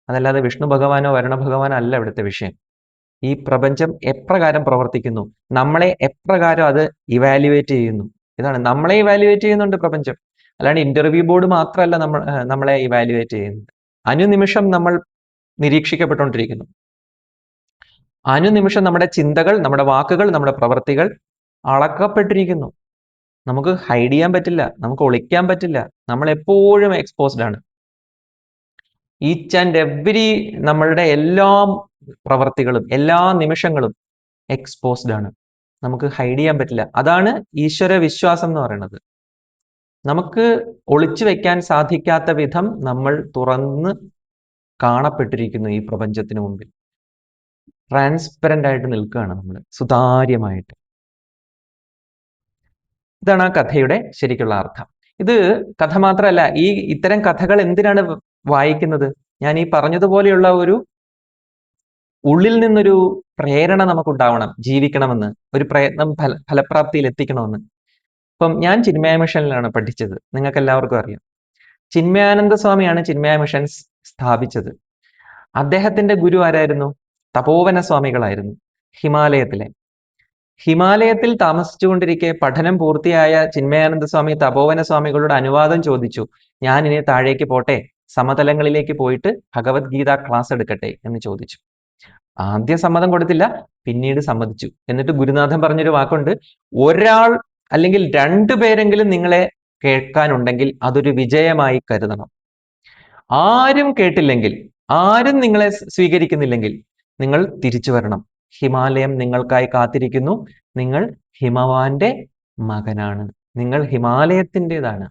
അതല്ലാതെ വിഷ്ണു ഭഗവാനോ വരുണ ഭഗവാനോ അല്ല ഇവിടുത്തെ വിഷയം. ഈ പ്രപഞ്ചം എപ്രകാരം പ്രവർത്തിക്കുന്നു, നമ്മളെ എപ്രകാരം അത് ഇവാലുവേറ്റ് ചെയ്യുന്നു, ഇതാണ്. നമ്മളെ ഇവാലുവേറ്റ് ചെയ്യുന്നുണ്ട് പ്രപഞ്ചം. അല്ലാണ്ട് ഇന്റർവ്യൂ ബോർഡ് മാത്രമല്ല നമ്മളെ ഇവാലുവേറ്റ് ചെയ്യുന്നത്. അനുനിമിഷം നമ്മൾ നിരീക്ഷിക്കപ്പെട്ടുകൊണ്ടിരിക്കുന്നു. അനുനിമിഷം നമ്മുടെ ചിന്തകൾ, നമ്മുടെ വാക്കുകൾ, നമ്മുടെ പ്രവൃത്തികൾ അളക്കപ്പെട്ടിരിക്കുന്നു. നമുക്ക് ഹൈഡ് ചെയ്യാൻ പറ്റില്ല, നമുക്ക് ഒളിക്കാൻ പറ്റില്ല. നമ്മൾ എപ്പോഴും എക്സ്പോസ്ഡ് ആണ്. ഈച്ച് ആൻഡ് എവരി നമ്മളുടെ എല്ലാ പ്രവർത്തികളും എല്ലാ നിമിഷങ്ങളും എക്സ്പോസ്ഡ് ആണ്. നമുക്ക് ഹൈഡ് ചെയ്യാൻ പറ്റില്ല. അതാണ് ഈശ്വര വിശ്വാസം എന്ന് പറയുന്നത്. നമുക്ക് ഒളിച്ചു വെക്കാൻ സാധിക്കാത്ത വിധം നമ്മൾ തുറന്ന് കാണപ്പെട്ടിരിക്കുന്നു ഈ പ്രപഞ്ചത്തിന് മുമ്പിൽ. ട്രാൻസ്പെറന്റ് ആയിട്ട് നിൽക്കുകയാണ് നമ്മൾ, സുതാര്യമായിട്ട്. ഇതാണ് ആ കഥയുടെ ശരിക്കുള്ള അർത്ഥം. ഇത് കഥ മാത്രമല്ല, ഇത്തരം കഥകൾ എന്തിനാണ് വായിക്കുന്നത്? ഞാൻ ഈ പറഞ്ഞതുപോലെയുള്ള ഒരു ഉള്ളിൽ നിന്നൊരു പ്രേരണ നമുക്കുണ്ടാവണം ജീവിക്കണമെന്ന്, ഒരു പ്രയത്നം ഫലപ്രാപ്തിയിൽ എത്തിക്കണമെന്ന്. ഇപ്പം ഞാൻ ചിന്മയ മിഷനിലാണ് പഠിച്ചത്, നിങ്ങൾക്ക് എല്ലാവർക്കും അറിയാം. ചിന്മയാനന്ദ സ്വാമിയാണ് ചിന്മയ മിഷൻ സ്ഥാപിച്ചത്. അദ്ദേഹത്തിന്റെ ഗുരു ആരായിരുന്നു? തപോവന സ്വാമികളായിരുന്നു. ഹിമാലയത്തിൽ താമസിച്ചുകൊണ്ടിരിക്കെ പഠനം പൂർത്തിയായ ചിന്മയാനന്ദ സ്വാമി തപോവന സ്വാമികളുടെ അനുവാദം ചോദിച്ചു. ഞാൻ ഇനി താഴേക്ക് പോട്ടെ, സമതലങ്ങളിലേക്ക് പോയിട്ട് ഭഗവത്ഗീത ക്ലാസ് എടുക്കട്ടെ എന്ന് ചോദിച്ചു. ആദ്യം സമ്മതം കൊടുത്തില്ല, പിന്നീട് സമ്മതിച്ചു. എന്നിട്ട് ഗുരുനാഥൻ പറഞ്ഞൊരു വാക്കുണ്ട്, ഒരാൾ അല്ലെങ്കിൽ 2 പേരെങ്കിലും നിങ്ങളെ കേൾക്കാനുണ്ടെങ്കിൽ അതൊരു വിജയമായി കരുതണം. ആരും കേട്ടില്ലെങ്കിൽ, ആരും നിങ്ങളെ സ്വീകരിക്കുന്നില്ലെങ്കിൽ നിങ്ങൾ തിരിച്ചു വരണം. ഹിമാലയം നിങ്ങൾക്കായി കാത്തിരിക്കുന്നു. നിങ്ങൾ ഹിമവാന്റെ മകനാണ്, നിങ്ങൾ ഹിമാലയത്തിൻ്റെതാണ്.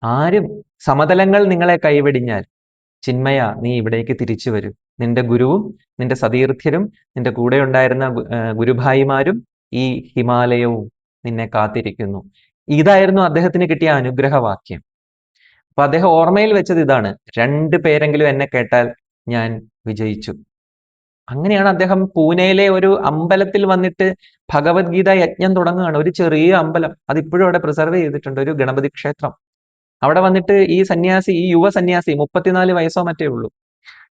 ആരും സമതലങ്ങൾ നിങ്ങളെ കൈവെടിഞ്ഞാൽ ചിന്മയ നീ ഇവിടേക്ക് തിരിച്ചു വരും. നിന്റെ ഗുരുവും നിന്റെ സതീർത്ഥ്യരും നിന്റെ കൂടെ ഉണ്ടായിരുന്ന ഗുരുഭായിമാരും ഈ ഹിമാലയവും നിന്നെ കാത്തിരിക്കുന്നു. ഇതായിരുന്നു അദ്ദേഹത്തിന് കിട്ടിയ അനുഗ്രഹവാക്യം. അപ്പൊ അദ്ദേഹം ഓർമ്മയിൽ വെച്ചത് ഇതാണ്, 2 പേരെങ്കിലും എന്നെ കേട്ടാൽ ഞാൻ വിജയിച്ചു. അങ്ങനെയാണ് അദ്ദേഹം പൂനെയിലെ ഒരു അമ്പലത്തിൽ വന്നിട്ട് ഭഗവത്ഗീത യജ്ഞം തുടങ്ങുകയാണ്. ഒരു ചെറിയ അമ്പലം, അതിപ്പോഴും അവിടെ പ്രിസർവ് ചെയ്തിട്ടുണ്ട്, ഒരു ഗണപതി ക്ഷേത്രം. അവിടെ വന്നിട്ട് ഈ സന്യാസി, ഈ യുവ സന്യാസി, 34 വയസ്സോ മറ്റേ ഉള്ളൂ,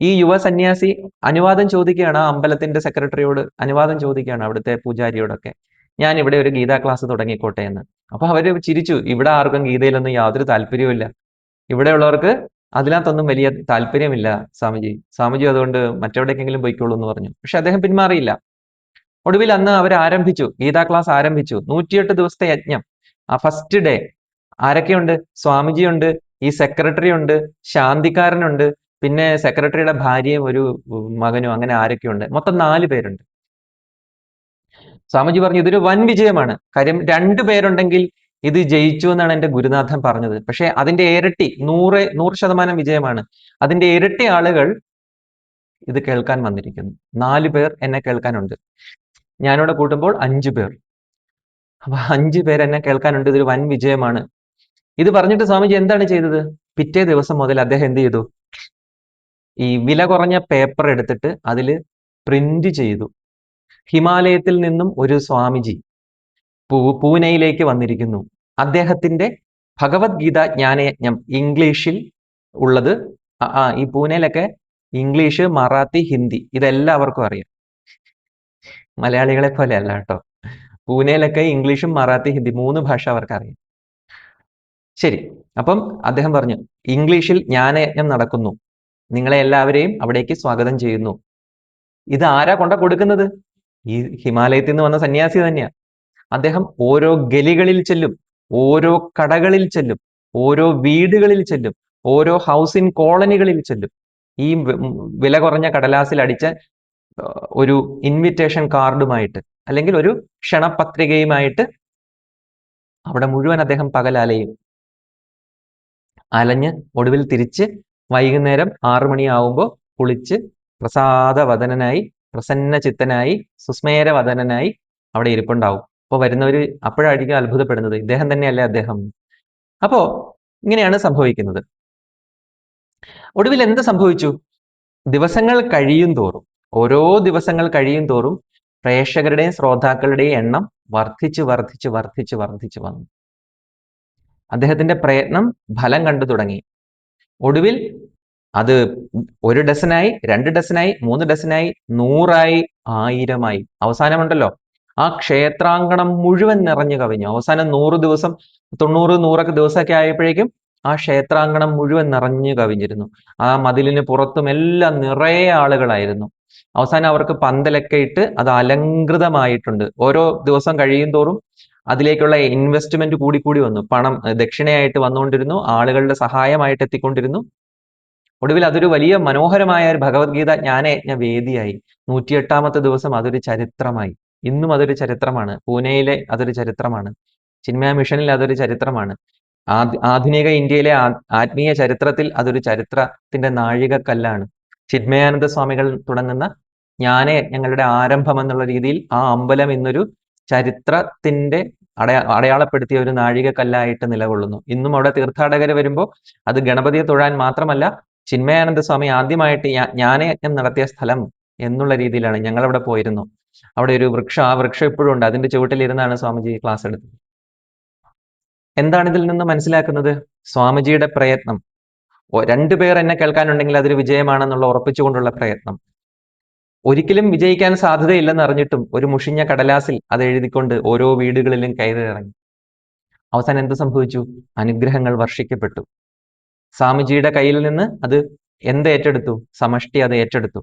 ഈ യുവ സന്യാസി അനുവാദം ചോദിക്കുകയാണ്. ആ അമ്പലത്തിന്റെ സെക്രട്ടറിയോട് അനുവാദം ചോദിക്കുകയാണ്, അവിടുത്തെ പൂജാരിയോടൊക്കെ, ഞാൻ ഇവിടെ ഒരു ഗീതാ ക്ലാസ് തുടങ്ങിക്കോട്ടെ എന്ന്. അപ്പൊ അവര് ചിരിച്ചു, ഇവിടെ ആർക്കും ഗീതയിലൊന്നും യാതൊരു താല്പര്യവും ഇല്ല, ഇവിടെയുള്ളവർക്ക് അതിനകത്തൊന്നും വലിയ താല്പര്യമില്ല സ്വാമിജി അതുകൊണ്ട് മറ്റെവിടേക്കെങ്കിലും പോയിക്കോളൂ എന്ന് പറഞ്ഞു. പക്ഷെ അദ്ദേഹം പിന്മാറിയില്ല. ഒടുവിൽ അന്ന് അവർ ആരംഭിച്ചു, ഗീതാ ക്ലാസ് ആരംഭിച്ചു. 108 ദിവസത്തെ യജ്ഞം. ആ ഫസ്റ്റ് ഡേ ആരൊക്കെയുണ്ട്? സ്വാമിജിയുണ്ട്, ഈ സെക്രട്ടറി ഉണ്ട്, ശാന്തിക്കാരനുണ്ട്, പിന്നെ സെക്രട്ടറിയുടെ ഭാര്യയും ഒരു മകനും, അങ്ങനെ ആരൊക്കെയുണ്ട്, മൊത്തം 4 പേരുണ്ട്. സ്വാമിജി പറഞ്ഞു ഇതൊരു വൻ വിജയമാണ്. കാര്യം 2 പേരുണ്ടെങ്കിൽ ഇത് ജയിച്ചു എന്നാണ് എൻ്റെ ഗുരുനാഥൻ പറഞ്ഞത്. പക്ഷെ അതിന്റെ ഇരട്ടി, 100% വിജയമാണ്. അതിന്റെ ഇരട്ടി ആളുകൾ ഇത് കേൾക്കാൻ വന്നിരിക്കുന്നു. 4 പേർ എന്നെ കേൾക്കാനുണ്ട്, ഞാനിവിടെ കൂട്ടുമ്പോൾ 5 പേർ. അപ്പൊ 5 പേർ എന്നെ കേൾക്കാനുണ്ട്, ഇതൊരു വൻ വിജയമാണ്. ഇത് പറഞ്ഞിട്ട് സ്വാമിജി എന്താണ് ചെയ്തത്? പിറ്റേ ദിവസം മുതൽ അദ്ദേഹം എന്ത് ചെയ്തു? ഈ വില കുറഞ്ഞ പേപ്പർ എടുത്തിട്ട് അതിൽ പ്രിന്റ് ചെയ്തു, ഹിമാലയത്തിൽ നിന്നും ഒരു സ്വാമിജി പൂനെയിലേക്ക് വന്നിരിക്കുന്നു, അദ്ദേഹത്തിന്റെ ഭഗവത്ഗീത ജ്ഞാനയജ്ഞം ഇംഗ്ലീഷിൽ ഉള്ളത്. ഈ പൂനെയിലൊക്കെ ഇംഗ്ലീഷ്, മറാത്തി, ഹിന്ദി ഇതെല്ലാവർക്കും അറിയാം, മലയാളികളെ പോലെ അല്ല കേട്ടോ. പൂനെയിലൊക്കെ ഇംഗ്ലീഷും മറാത്തി, ഹിന്ദി 3 ഭാഷ അവർക്ക് അറിയാം. ശരി. അപ്പം അദ്ദേഹം പറഞ്ഞു, ഇംഗ്ലീഷിൽ ജ്ഞാനയജ്ഞം നടക്കുന്നു, നിങ്ങളെ എല്ലാവരെയും അവിടേക്ക് സ്വാഗതം ചെയ്യുന്നു. ഇത് ആരാ കൊണ്ട കൊടുക്കുന്നത്? ഈ ഹിമാലയത്തിൽ നിന്ന് വന്ന സന്യാസി തന്നെയാ. അദ്ദേഹം ഓരോ ഗലികളിൽ ചെല്ലും, ഓരോ കടകളിൽ ചെല്ലും, ഓരോ വീടുകളിൽ ചെല്ലും, ഓരോ ഹൗസിംഗ് കോളനികളിൽ ചെല്ലും. ഈ വില കുറഞ്ഞ കടലാസിൽ അടിച്ച ഒരു ഇൻവിറ്റേഷൻ കാർഡുമായിട്ട്, അല്ലെങ്കിൽ ഒരു ക്ഷണപത്രികയുമായിട്ട് അവിടെ മുഴുവൻ അദ്ദേഹം പകലലയും. അലഞ്ഞ് ഒടുവിൽ തിരിച്ച് വൈകുന്നേരം 6 മണിയാവുമ്പോൾ കുളിച്ച് പ്രസാദവദനനായി, പ്രസന്ന ചിത്തനായി, സുസ്മേരവദനനായി അവിടെ ഇരിപ്പുണ്ടാവും. അപ്പോൾ വരുന്നവർ അപ്പോഴായിരിക്കും അത്ഭുതപ്പെടുന്നത്, ഇദ്ദേഹം തന്നെയല്ലേ അദ്ദേഹം. അപ്പോ ഇങ്ങനെയാണ് സംഭവിക്കുന്നത്. ഒടുവിൽ എന്ത് സംഭവിച്ചു? ദിവസങ്ങൾ കഴിയും തോറും, ഓരോ ദിവസങ്ങൾ കഴിയും തോറും പ്രേക്ഷകരുടെയും ശ്രോതാക്കളുടെയും എണ്ണം വർദ്ധിച്ചു വർദ്ധിച്ചു വർദ്ധിച്ചു വർദ്ധിച്ചു വന്നു. അദ്ദേഹത്തിന്റെ പ്രയത്നം ഫലം കണ്ടു തുടങ്ങി. ഒടുവിൽ അത് 1 ഡസനായി, 2 ഡസനായി, 3 ഡസനായി, 100ആയി, 1000ആയി. അവസാനമുണ്ടല്ലോ, ആ ക്ഷേത്രാങ്കണം മുഴുവൻ നിറഞ്ഞു കവിഞ്ഞു. അവസാനം 100 ദിവസം, 90, 100 ദിവസമൊക്കെ ആയപ്പോഴേക്കും ആ ക്ഷേത്രാങ്കണം മുഴുവൻ നിറഞ്ഞു കവിഞ്ഞിരുന്നു. ആ മതിലിന് പുറത്തും എല്ലാം നിറയെ ആളുകളായിരുന്നു. അവസാനം അവർക്ക് പന്തലൊക്കെ ഇട്ട് അത് അലങ്കൃതമായിട്ടുണ്ട്. ഓരോ ദിവസം കഴിയും തോറും അതിലേക്കുള്ള ഇൻവെസ്റ്റ്മെന്റ് കൂടി വന്നു. പണം ദക്ഷിണയായിട്ട് വന്നുകൊണ്ടിരുന്നു, ആളുകളുടെ സഹായമായിട്ട് എത്തിക്കൊണ്ടിരുന്നു. ഒടുവിൽ അതൊരു വലിയ മനോഹരമായ ഒരു ഭഗവത്ഗീത ജ്ഞാനയജ്ഞ വേദിയായി. 108ാമത്തെ ദിവസം അതൊരു ചരിത്രമായി. ഇന്നും അതൊരു ചരിത്രമാണ്. പൂനെയിലെ അതൊരു ചരിത്രമാണ്. ചിന്മയ മിഷനിൽ അതൊരു ചരിത്രമാണ്. ആധുനിക ഇന്ത്യയിലെ ആത്മീയ ചരിത്രത്തിൽ അതൊരു ചരിത്രത്തിന്റെ നാഴികക്കല്ലാണ്. ചിന്മയാനന്ദ സ്വാമികൾ തുടങ്ങുന്ന ജ്ഞാനയജ്ഞങ്ങളുടെ ആരംഭം എന്നുള്ള രീതിയിൽ ആ അമ്പലം ഇന്നൊരു ചരിത്രത്തിന്റെ അടയാളപ്പെടുത്തിയ ഒരു നാഴികക്കല്ലായിട്ട് നിലകൊള്ളുന്നു. ഇന്നും അവിടെ തീർത്ഥാടകർ വരുമ്പോൾ അത് ഗണപതിയെ തൊഴാൻ മാത്രമല്ല, ചിന്മയാനന്ദ സ്വാമി ആദ്യമായിട്ട് ജ്ഞാനയജ്ഞം നടത്തിയ സ്ഥലം എന്നുള്ള രീതിയിലാണ്. ഞങ്ങൾ അവിടെ പോയിരുന്നു. അവിടെ ഒരു വൃക്ഷം, ആ വൃക്ഷം ഇപ്പോഴും ഉണ്ട്. അതിന്റെ ചുവട്ടിലിരുന്നാണ് സ്വാമിജി ക്ലാസ് എടുത്തത്. എന്താണ് ഇതിൽ നിന്ന് മനസ്സിലാക്കുന്നത്? സ്വാമിജിയുടെ പ്രയത്നം. 2 പേർ എന്നെ കേൾക്കാനുണ്ടെങ്കിൽ അതൊരു വിജയമാണെന്നുള്ള ഉറപ്പിച്ചുകൊണ്ടുള്ള പ്രയത്നം. ഒരിക്കലും വിജയിക്കാൻ സാധ്യതയില്ലെന്ന് അറിഞ്ഞിട്ടും ഒരു മുഷിഞ്ഞ കടലാസിൽ അത് എഴുതിക്കൊണ്ട് ഓരോ വീടുകളിലും കയറിയിറങ്ങി. അവസാനം എന്ത് സംഭവിച്ചു? അനുഗ്രഹങ്ങൾ വർഷിക്കപ്പെട്ടു. സ്വാമിജിയുടെ കയ്യിൽ നിന്ന് അത് എന്ത് ഏറ്റെടുത്തു? സമഷ്ടി അത് ഏറ്റെടുത്തു.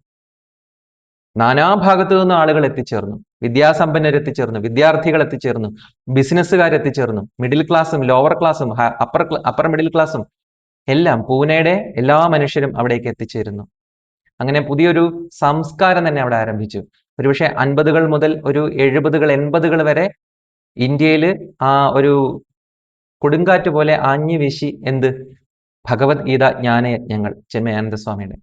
നാനാഭാഗത്തു നിന്ന് ആളുകൾ എത്തിച്ചേർന്നു. വിദ്യാസമ്പന്നർ എത്തിച്ചേർന്നു, വിദ്യാർത്ഥികൾ എത്തിച്ചേർന്നു, ബിസിനസ്സുകാർ എത്തിച്ചേർന്നു, മിഡിൽ ക്ലാസ്സും ലോവർ ക്ലാസ്സും അപ്പർ മിഡിൽ ക്ലാസ്സും എല്ലാം, പൂനെയുടെ എല്ലാ മനുഷ്യരും അവിടേക്ക് എത്തിച്ചേരുന്നു. അങ്ങനെ പുതിയൊരു സംസ്കാരം തന്നെ അവിടെ ആരംഭിച്ചു. ഒരുപക്ഷെ 50കൾ മുതൽ ഒരു 70കൾ 80കൾ വരെ ഇന്ത്യയിൽ ആ ഒരു കൊടുങ്കാറ്റ് പോലെ ആഞ്ഞു വീശി എന്ത്? ഭഗവത്ഗീത ജ്ഞാനയജ്ഞങ്ങൾ ചിന്മയാനന്ദ സ്വാമിയുടെ.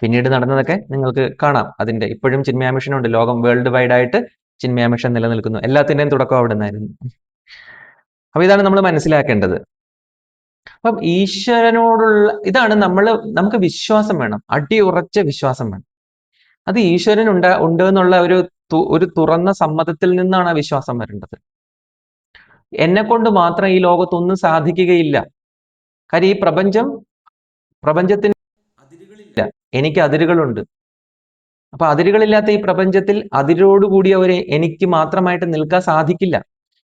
പിന്നീട് നടന്നതൊക്കെ നിങ്ങൾക്ക് കാണാം. അതിന്റെ ഇപ്പോഴും ചിന്മയ മിഷൻ ഉണ്ട്. ലോകം വേൾഡ് വൈഡ് ആയിട്ട് ചിന്മയ മിഷൻ നിലനിൽക്കുന്നു. എല്ലാത്തിന്റെയും തുടക്കം അവിടെ നിന്നായിരുന്നു. അപ്പൊ ഇതാണ് നമ്മൾ മനസ്സിലാക്കേണ്ടത്. അപ്പം ഈശ്വരനോടുള്ള ഇതാണ് നമുക്ക് വിശ്വാസം വേണം, അടിയുറച്ച വിശ്വാസം വേണം. അത് ഈശ്വരൻ ഉണ്ട് എന്നുള്ള ഒരു തുറന്ന സമ്മതത്തിൽ നിന്നാണ് ആ വിശ്വാസം വരേണ്ടത്. എന്നെ കൊണ്ട് മാത്രം ഈ ലോകത്തൊന്നും സാധിക്കുകയില്ല. കാര്യം ഈ പ്രപഞ്ചത്തിന് അതിരുകളില്ല, എനിക്ക് അതിരുകളുണ്ട്. അപ്പൊ അതിരുകളില്ലാത്ത ഈ പ്രപഞ്ചത്തിൽ അതിരോടുകൂടിയവരെ എനിക്ക് മാത്രമായിട്ട് നിൽക്കാൻ സാധിക്കില്ല.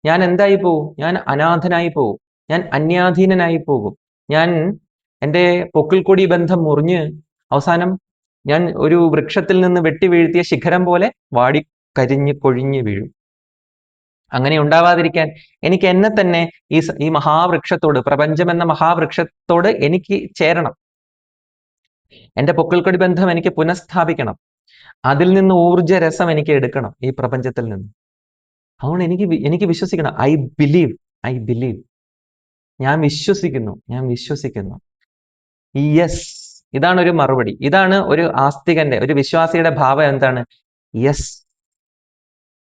ഞാൻ എന്തായി പോകും? ഞാൻ അനാഥനായി പോകും, ഞാൻ അന്യാധീനനായി പോകും. ഞാൻ എൻ്റെ പൊക്കിൾക്കൊടി ബന്ധം മുറിഞ്ഞ് അവസാനം ഞാൻ ഒരു വൃക്ഷത്തിൽ നിന്ന് വെട്ടി വീഴ്ത്തിയ ശിഖരം പോലെ വാടി കരിഞ്ഞ് കൊഴിഞ്ഞ് വീഴും. അങ്ങനെ ഉണ്ടാവാതിരിക്കാൻ എനിക്ക് എന്നെ തന്നെ ഈ മഹാവൃക്ഷത്തോട്, പ്രപഞ്ചം എന്ന മഹാവൃക്ഷത്തോട് എനിക്ക് ചേരണം. എൻ്റെ പൊക്കിൾക്കൊടി ബന്ധം എനിക്ക് പുനഃസ്ഥാപിക്കണം. അതിൽ നിന്ന് ഊർജ്ജരസം എനിക്ക് എടുക്കണം, ഈ പ്രപഞ്ചത്തിൽ നിന്ന്. അതുകൊണ്ട് എനിക്ക് വിശ്വസിക്കണം. I believe. ഞാൻ വിശ്വസിക്കുന്നു. യെസ്, ഇതാണ് ഒരു മറുപടി. ഇതാണ് ഒരു ആസ്തികന്റെ, ഒരു വിശ്വാസിയുടെ ഭാവം. എന്താണ്? യെസ്.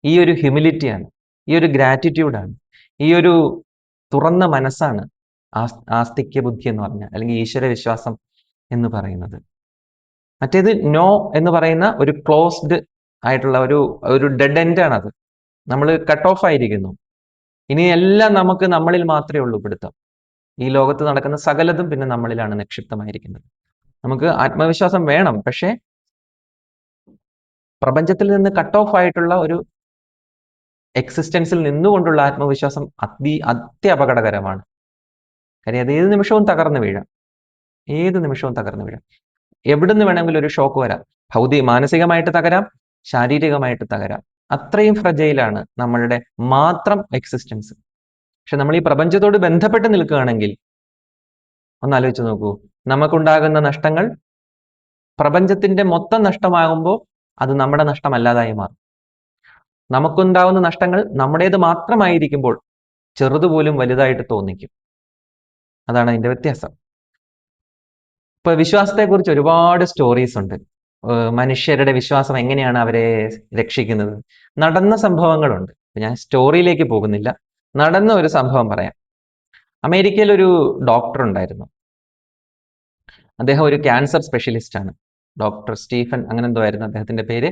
ഈ ഒരു ഹ്യൂമിലിറ്റിയാണ്, ഈ ഒരു ഗ്രാറ്റിറ്റ്യൂഡാണ്, ഈ ഒരു തുറന്ന മനസ്സാണ് ആസ്തിക്യ ബുദ്ധി എന്ന് പറഞ്ഞാൽ, അല്ലെങ്കിൽ ഈശ്വര വിശ്വാസം എന്ന് പറയുന്നത്. മറ്റേത് നോ എന്ന് പറയുന്ന ഒരു ക്ലോസ്ഡ് ആയിട്ടുള്ള ഒരു ഡെഡ് എൻഡ് ആണ്. അത് നമ്മൾ കട്ട് ഓഫ് ആയിരിക്കുന്നു. ഇനി എല്ലാം നമ്മളിൽ മാത്രമേ ഉള്ളൂ പിടുത്തം. ഈ ലോകത്ത് നടക്കുന്ന സകലതും പിന്നെ നമ്മളിലാണ് നിക്ഷിപ്തമായിരിക്കുന്നത്. നമുക്ക് ആത്മവിശ്വാസം വേണം, പക്ഷെ പ്രപഞ്ചത്തിൽ നിന്ന് കട്ട് ഓഫ് ആയിട്ടുള്ള ഒരു എക്സിസ്റ്റൻസിൽ നിന്നുകൊണ്ടുള്ള ആത്മവിശ്വാസം അത്യപകടകരമാണ്. കാര്യം അത് ഏത് നിമിഷവും തകർന്നു വീഴാം. ഏത് നിമിഷവും തകർന്നു വീഴാം. എവിടുന്ന് വേണമെങ്കിലും ഒരു ഷോക്ക് വരാം. മാനസികമായിട്ട് തകരാം, ശാരീരികമായിട്ട് തകരാം. അത്രയും ഫ്രജൈലാണ് നമ്മളുടെ മാത്രം എക്സിസ്റ്റൻസ്. പക്ഷെ നമ്മൾ ഈ പ്രപഞ്ചത്തോട് ബന്ധപ്പെട്ട് നിൽക്കുകയാണെങ്കിൽ ഒന്ന് ആലോചിച്ച് നോക്കൂ, നമുക്കുണ്ടാകുന്ന നഷ്ടങ്ങൾ പ്രപഞ്ചത്തിന്റെ മൊത്തം നഷ്ടമാകുമ്പോൾ അത് നമ്മുടെ നഷ്ടമല്ലാതായി മാറും. നമുക്കുണ്ടാവുന്ന നഷ്ടങ്ങൾ നമ്മുടേത് മാത്രമായിരിക്കുമ്പോൾ ചെറുതുപോലും വലുതായിട്ട് തോന്നിക്കും. അതാണ് അതിന്റെ വ്യത്യാസം. ഇപ്പൊ വിശ്വാസത്തെക്കുറിച്ച് ഒരുപാട് സ്റ്റോറീസ് ഉണ്ട്. മനുഷ്യരുടെ വിശ്വാസം എങ്ങനെയാണ് അവരെ രക്ഷിക്കുന്നത്. നടന്ന സംഭവങ്ങളുണ്ട്. ഞാൻ സ്റ്റോറിയിലേക്ക് പോകുന്നില്ല, നടന്ന ഒരു സംഭവം പറയാം. അമേരിക്കയിൽ ഒരു ഡോക്ടർ ഉണ്ടായിരുന്നു. അദ്ദേഹം ഒരു ക്യാൻസർ സ്പെഷ്യലിസ്റ്റ് ആണ്. ഡോക്ടർ സ്റ്റീഫൻ അങ്ങനെ എന്തോ ആയിരുന്നു അദ്ദേഹത്തിന്റെ പേര്.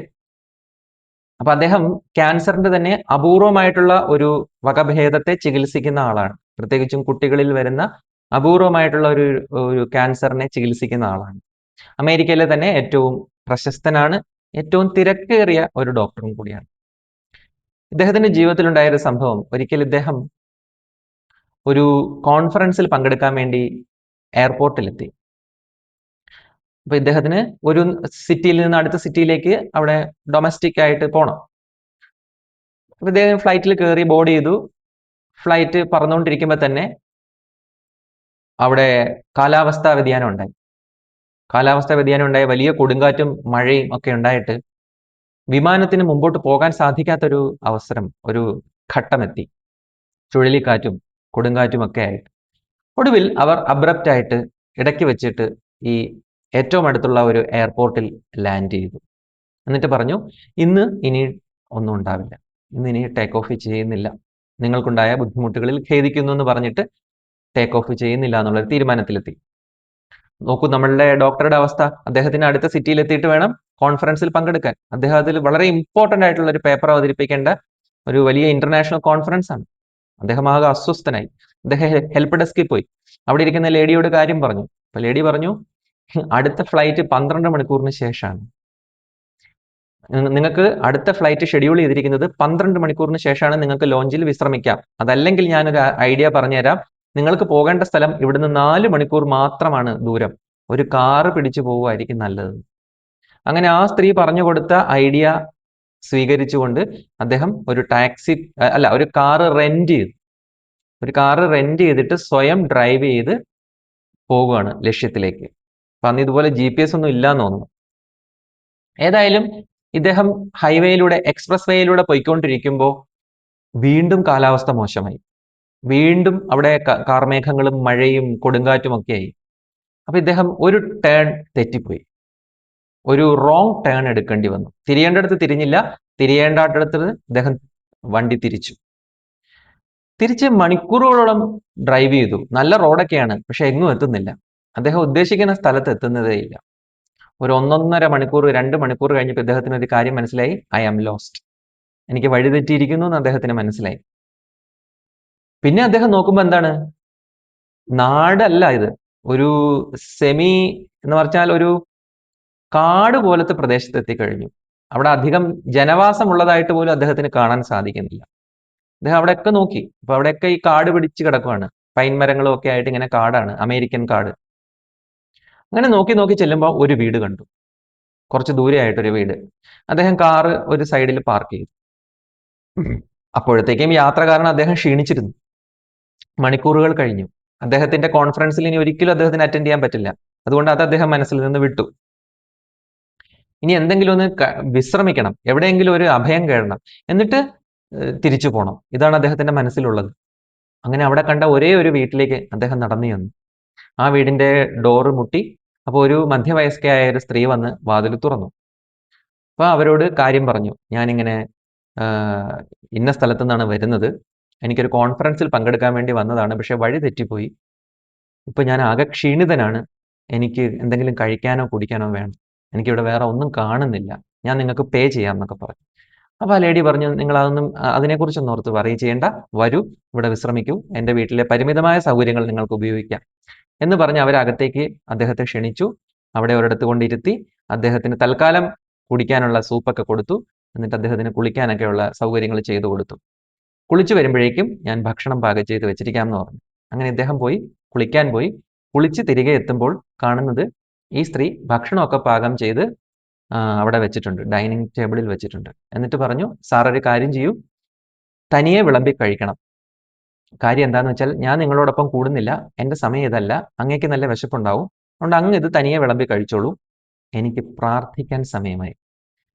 അപ്പൊ അദ്ദേഹം ക്യാൻസറിന്റെ തന്നെ അപൂർവമായിട്ടുള്ള ഒരു വകഭേദത്തെ ചികിത്സിക്കുന്ന ആളാണ്. പ്രത്യേകിച്ചും കുട്ടികളിൽ വരുന്ന അപൂർവമായിട്ടുള്ള ഒരു ക്യാൻസറിനെ ചികിത്സിക്കുന്ന ആളാണ്. അമേരിക്കയിലെ തന്നെ ഏറ്റവും പ്രശസ്തനാണ്, ഏറ്റവും തിരക്കേറിയ ഒരു ഡോക്ടറും കൂടിയാണ്. ഇദ്ദേഹത്തിന്റെ ജീവിതത്തിൽ ഉണ്ടായ ഒരു സംഭവം, ഒരിക്കൽ ഇദ്ദേഹം ഒരു കോൺഫറൻസിൽ പങ്കെടുക്കാൻ വേണ്ടി എയർപോർട്ടിലെത്തി. അപ്പൊ ഇദ്ദേഹത്തിന് ഒരു സിറ്റിയിൽ നിന്ന് അടുത്ത സിറ്റിയിലേക്ക് അവിടെ ഡൊമസ്റ്റിക് ആയിട്ട് പോകണം. അപ്പൊ ഇദ്ദേഹം ഫ്ലൈറ്റിൽ കയറി ബോർഡ് ചെയ്തു. ഫ്ലൈറ്റ് പറന്നുകൊണ്ടിരിക്കുമ്പോൾ തന്നെ അവിടെ കാലാവസ്ഥാ വ്യതിയാനം ഉണ്ടായി. വലിയ കൊടുങ്കാറ്റും മഴയും ഒക്കെ ഉണ്ടായിട്ട് വിമാനത്തിന് മുമ്പോട്ട് പോകാൻ സാധിക്കാത്തൊരു അവസരം, ഒരു ഘട്ടമെത്തി. ചുഴലിക്കാറ്റും കൊടുങ്കാറ്റും ഒക്കെ ആയിട്ട് ഒടുവിൽ അവർ അബ്രപ്റ്റ് ആയിട്ട് ഇടയ്ക്ക് വെച്ചിട്ട് ഈ ഏറ്റവും അടുത്തുള്ള ഒരു എയർപോർട്ടിൽ ലാൻഡ് ചെയ്തു. എന്നിട്ട് പറഞ്ഞു, ഇനി ഒന്നും ഉണ്ടാവില്ല, ഇനി ടേക്ക് ഓഫ് ചെയ്യുന്നില്ല, നിങ്ങൾക്കുണ്ടായ ബുദ്ധിമുട്ടുകളിൽ ഖേദിക്കുന്നു എന്ന് പറഞ്ഞിട്ട് ടേക്ക് ഓഫ് ചെയ്യുന്നില്ല എന്നുള്ളൊരു തീരുമാനത്തിലെത്തി. നോക്കൂ നമ്മളുടെ ഡോക്ടറുടെ അവസ്ഥ. അദ്ദേഹത്തിന് അടുത്ത സിറ്റിയിൽ എത്തിയിട്ട് വേണം കോൺഫറൻസിൽ പങ്കെടുക്കാൻ. അദ്ദേഹം അതിൽ വളരെ ഇമ്പോർട്ടന്റ് ആയിട്ടുള്ള ഒരു പേപ്പർ അവതരിപ്പിക്കേണ്ട ഒരു വലിയ ഇന്റർനാഷണൽ കോൺഫറൻസ് ആണ്. അദ്ദേഹം ആകെ അസ്വസ്ഥനായി. അദ്ദേഹം ഹെൽപ്പ് ഡെസ്കിൽ പോയി അവിടെ ഇരിക്കുന്ന ലേഡിയോട് കാര്യം പറഞ്ഞു. അപ്പൊ ലേഡി പറഞ്ഞു, അടുത്ത ഫ്ലൈറ്റ് 12 മണിക്കൂറിന് ശേഷമാണ്. നിങ്ങൾക്ക് അടുത്ത ഫ്ലൈറ്റ് ഷെഡ്യൂൾ ചെയ്തിരിക്കുന്നത് 12 മണിക്കൂറിന് ശേഷമാണ്. നിങ്ങൾക്ക് ലോഞ്ചിൽ വിശ്രമിക്കാം. അതല്ലെങ്കിൽ ഞാനൊരു ഐഡിയ പറഞ്ഞുതരാം. നിങ്ങൾക്ക് പോകേണ്ട സ്ഥലം ഇവിടുന്ന് 4 മണിക്കൂർ മാത്രമാണ് ദൂരം. ഒരു കാറ് പിടിച്ചു പോവുമായിരിക്കും നല്ലത്. അങ്ങനെ ആ സ്ത്രീ പറഞ്ഞു കൊടുത്ത ഐഡിയ സ്വീകരിച്ചുകൊണ്ട് അദ്ദേഹം ഒരു കാറ് റെന്റ് ചെയ്തിട്ട് സ്വയം ഡ്രൈവ് ചെയ്ത് പോവുകയാണ് ലക്ഷ്യത്തിലേക്ക്. അപ്പൊ അന്ന് ഇതുപോലെ GPS ഒന്നും ഇല്ലാന്ന് തോന്നുന്നു. ഏതായാലും ഇദ്ദേഹം എക്സ്പ്രസ് വേയിലൂടെ പോയിക്കൊണ്ടിരിക്കുമ്പോൾ വീണ്ടും കാലാവസ്ഥ മോശമായി. വീണ്ടും അവിടെ കാർമേഘങ്ങളും മഴയും കൊടുങ്കാറ്റും ഒക്കെയായി. അപ്പൊ ഇദ്ദേഹം ഒരു ടേൺ തെറ്റിപ്പോയി, ഒരു റോങ് ടേൺ എടുക്കേണ്ടി വന്നു. തിരിയേണ്ടടുത്ത് തിരിഞ്ഞില്ല, തിരിയേണ്ടടുത്ത് ഇദ്ദേഹം വണ്ടി തിരിച്ച് മണിക്കൂറുകളോളം ഡ്രൈവ് ചെയ്തു. നല്ല റോഡൊക്കെയാണ്, പക്ഷെ എങ്ങും എത്തുന്നില്ല. അദ്ദേഹം ഉദ്ദേശിക്കുന്ന സ്ഥലത്ത് എത്തുന്നതേ ഇല്ല. ഒരു 1.5 മണിക്കൂർ 2 മണിക്കൂർ കഴിഞ്ഞപ്പോൾ ഇദ്ദേഹത്തിന് ഒരു കാര്യം മനസ്സിലായി. ഐ ആം ലോസ്റ്റ്, എനിക്ക് വഴി തെറ്റിയിരിക്കുന്നു എന്ന് അദ്ദേഹത്തിന് മനസ്സിലായി. പിന്നെ അദ്ദേഹം നോക്കുമ്പോൾ എന്താണ്, നാടല്ല ഇത്, ഒരു സെമി എന്ന് പറഞ്ഞാൽ ഒരു കാട് പോലത്തെ പ്രദേശത്ത് എത്തിക്കഴിഞ്ഞു. അവിടെ അധികം ജനവാസമുള്ളതായിട്ട് പോലും അദ്ദേഹത്തിന് കാണാൻ സാധിക്കുന്നില്ല. അദ്ദേഹം അവിടെയൊക്കെ നോക്കി. അപ്പൊ അവിടെയൊക്കെ ഈ കാട് പിടിച്ച് കിടക്കുവാണ്. പൈൻ മരങ്ങളും ഒക്കെ ആയിട്ട് ഇങ്ങനെ കാടാണ്, അമേരിക്കൻ കാട്. അങ്ങനെ നോക്കി ചെല്ലുമ്പോൾ ഒരു വീട് കണ്ടു, കുറച്ച് ദൂരെയായിട്ടൊരു വീട്. അദ്ദേഹം കാറ് ഒരു സൈഡിൽ പാർക്ക് ചെയ്തു. അപ്പോഴത്തേക്കും യാത്ര കാരണം അദ്ദേഹം ക്ഷീണിച്ചിരുന്നു. മണിക്കൂറുകൾ കഴിഞ്ഞു. അദ്ദേഹത്തിന്റെ കോൺഫറൻസിൽ ഇനി ഒരിക്കലും അദ്ദേഹത്തിന് അറ്റൻഡ് ചെയ്യാൻ പറ്റില്ല. അതുകൊണ്ട് അത് അദ്ദേഹം മനസ്സിൽ നിന്ന് വിട്ടു. ഇനി എന്തെങ്കിലും ഒന്ന് വിശ്രമിക്കണം, എവിടെയെങ്കിലും ഒരു അഭയം കേഴണം, എന്നിട്ട് തിരിച്ചു പോകണം. ഇതാണ് അദ്ദേഹത്തിന്റെ മനസ്സിലുള്ളത്. അങ്ങനെ അവിടെ കണ്ട ഒരേ ഒരു വീട്ടിലേക്ക് അദ്ദേഹം നടന്നു ചെന്നു. ആ വീടിന്റെ ഡോറ് മുട്ടി. അപ്പോൾ ഒരു മധ്യവയസ്കയായ ഒരു സ്ത്രീ വന്ന് വാതിൽ തുറന്നു. അപ്പൊ അവരോട് കാര്യം പറഞ്ഞു, ഞാനിങ്ങനെ ഇന്ന സ്ഥലത്തു നിന്നാണ് വരുന്നത്, എനിക്കൊരു കോൺഫറൻസിൽ പങ്കെടുക്കാൻ വേണ്ടി വന്നതാണ്, പക്ഷെ വഴി തെറ്റിപ്പോയി. ഇപ്പൊ ഞാൻ ആകെ ക്ഷീണിതനാണ്, എനിക്ക് എന്തെങ്കിലും കഴിക്കാനോ കുടിക്കാനോ വേണം, എനിക്കിവിടെ വേറെ ഒന്നും കാണുന്നില്ല, ഞാൻ നിങ്ങൾക്ക് പേ ചെയ്യാം എന്നൊക്കെ പറഞ്ഞു. അപ്പൊ ആ ലേഡി പറഞ്ഞു, നിങ്ങൾ അതിനെക്കുറിച്ചൊന്നും ഓർത്ത് വറി ചെയ്യേണ്ട, വരൂ, ഇവിടെ വിശ്രമിക്കൂ, എൻ്റെ വീട്ടിലെ പരിമിതമായ സൗകര്യങ്ങൾ നിങ്ങൾക്ക് ഉപയോഗിക്കാം എന്ന് പറഞ്ഞ് അവരകത്തേക്ക് അദ്ദേഹത്തെ ക്ഷണിച്ചു. അവിടെ ഒരിടത്ത് കൊണ്ടിരുത്തി അദ്ദേഹത്തിന് തൽക്കാലം കുടിക്കാനുള്ള സൂപ്പൊക്കെ കൊടുത്തു. എന്നിട്ട് അദ്ദേഹത്തിന് കുളിക്കാനൊക്കെയുള്ള സൗകര്യങ്ങൾ ചെയ്തു കൊടുത്തു. കുളിച്ചു വരുമ്പോഴേക്കും ഞാൻ ഭക്ഷണം പാകം ചെയ്ത് വെച്ചിരിക്കാമെന്ന് പറഞ്ഞു. അങ്ങനെ ഇദ്ദേഹം പോയി കുളിക്കാൻ പോയി. കുളിച്ച് തിരികെ എത്തുമ്പോൾ കാണുന്നത് ഈ സ്ത്രീ ഭക്ഷണമൊക്കെ പാകം ചെയ്ത് അവിടെ വെച്ചിട്ടുണ്ട്, ഡൈനിങ് ടേബിളിൽ വെച്ചിട്ടുണ്ട്. എന്നിട്ട് പറഞ്ഞു, സാർ ഒരു കാര്യം ചെയ്യൂ, തനിയെ വിളമ്പി കഴിക്കണം. കാര്യം എന്താന്ന് വെച്ചാൽ ഞാൻ നിങ്ങളോടൊപ്പം കൂടുന്നില്ല, എൻ്റെ സമയം ഇതല്ല, അങ്ങേക്ക് നല്ല വിശപ്പുണ്ടാവും, അതുകൊണ്ട് അങ്ങ് ഇത് തനിയെ വിളമ്പി കഴിച്ചോളൂ, എനിക്ക് പ്രാർത്ഥിക്കാൻ സമയമായി,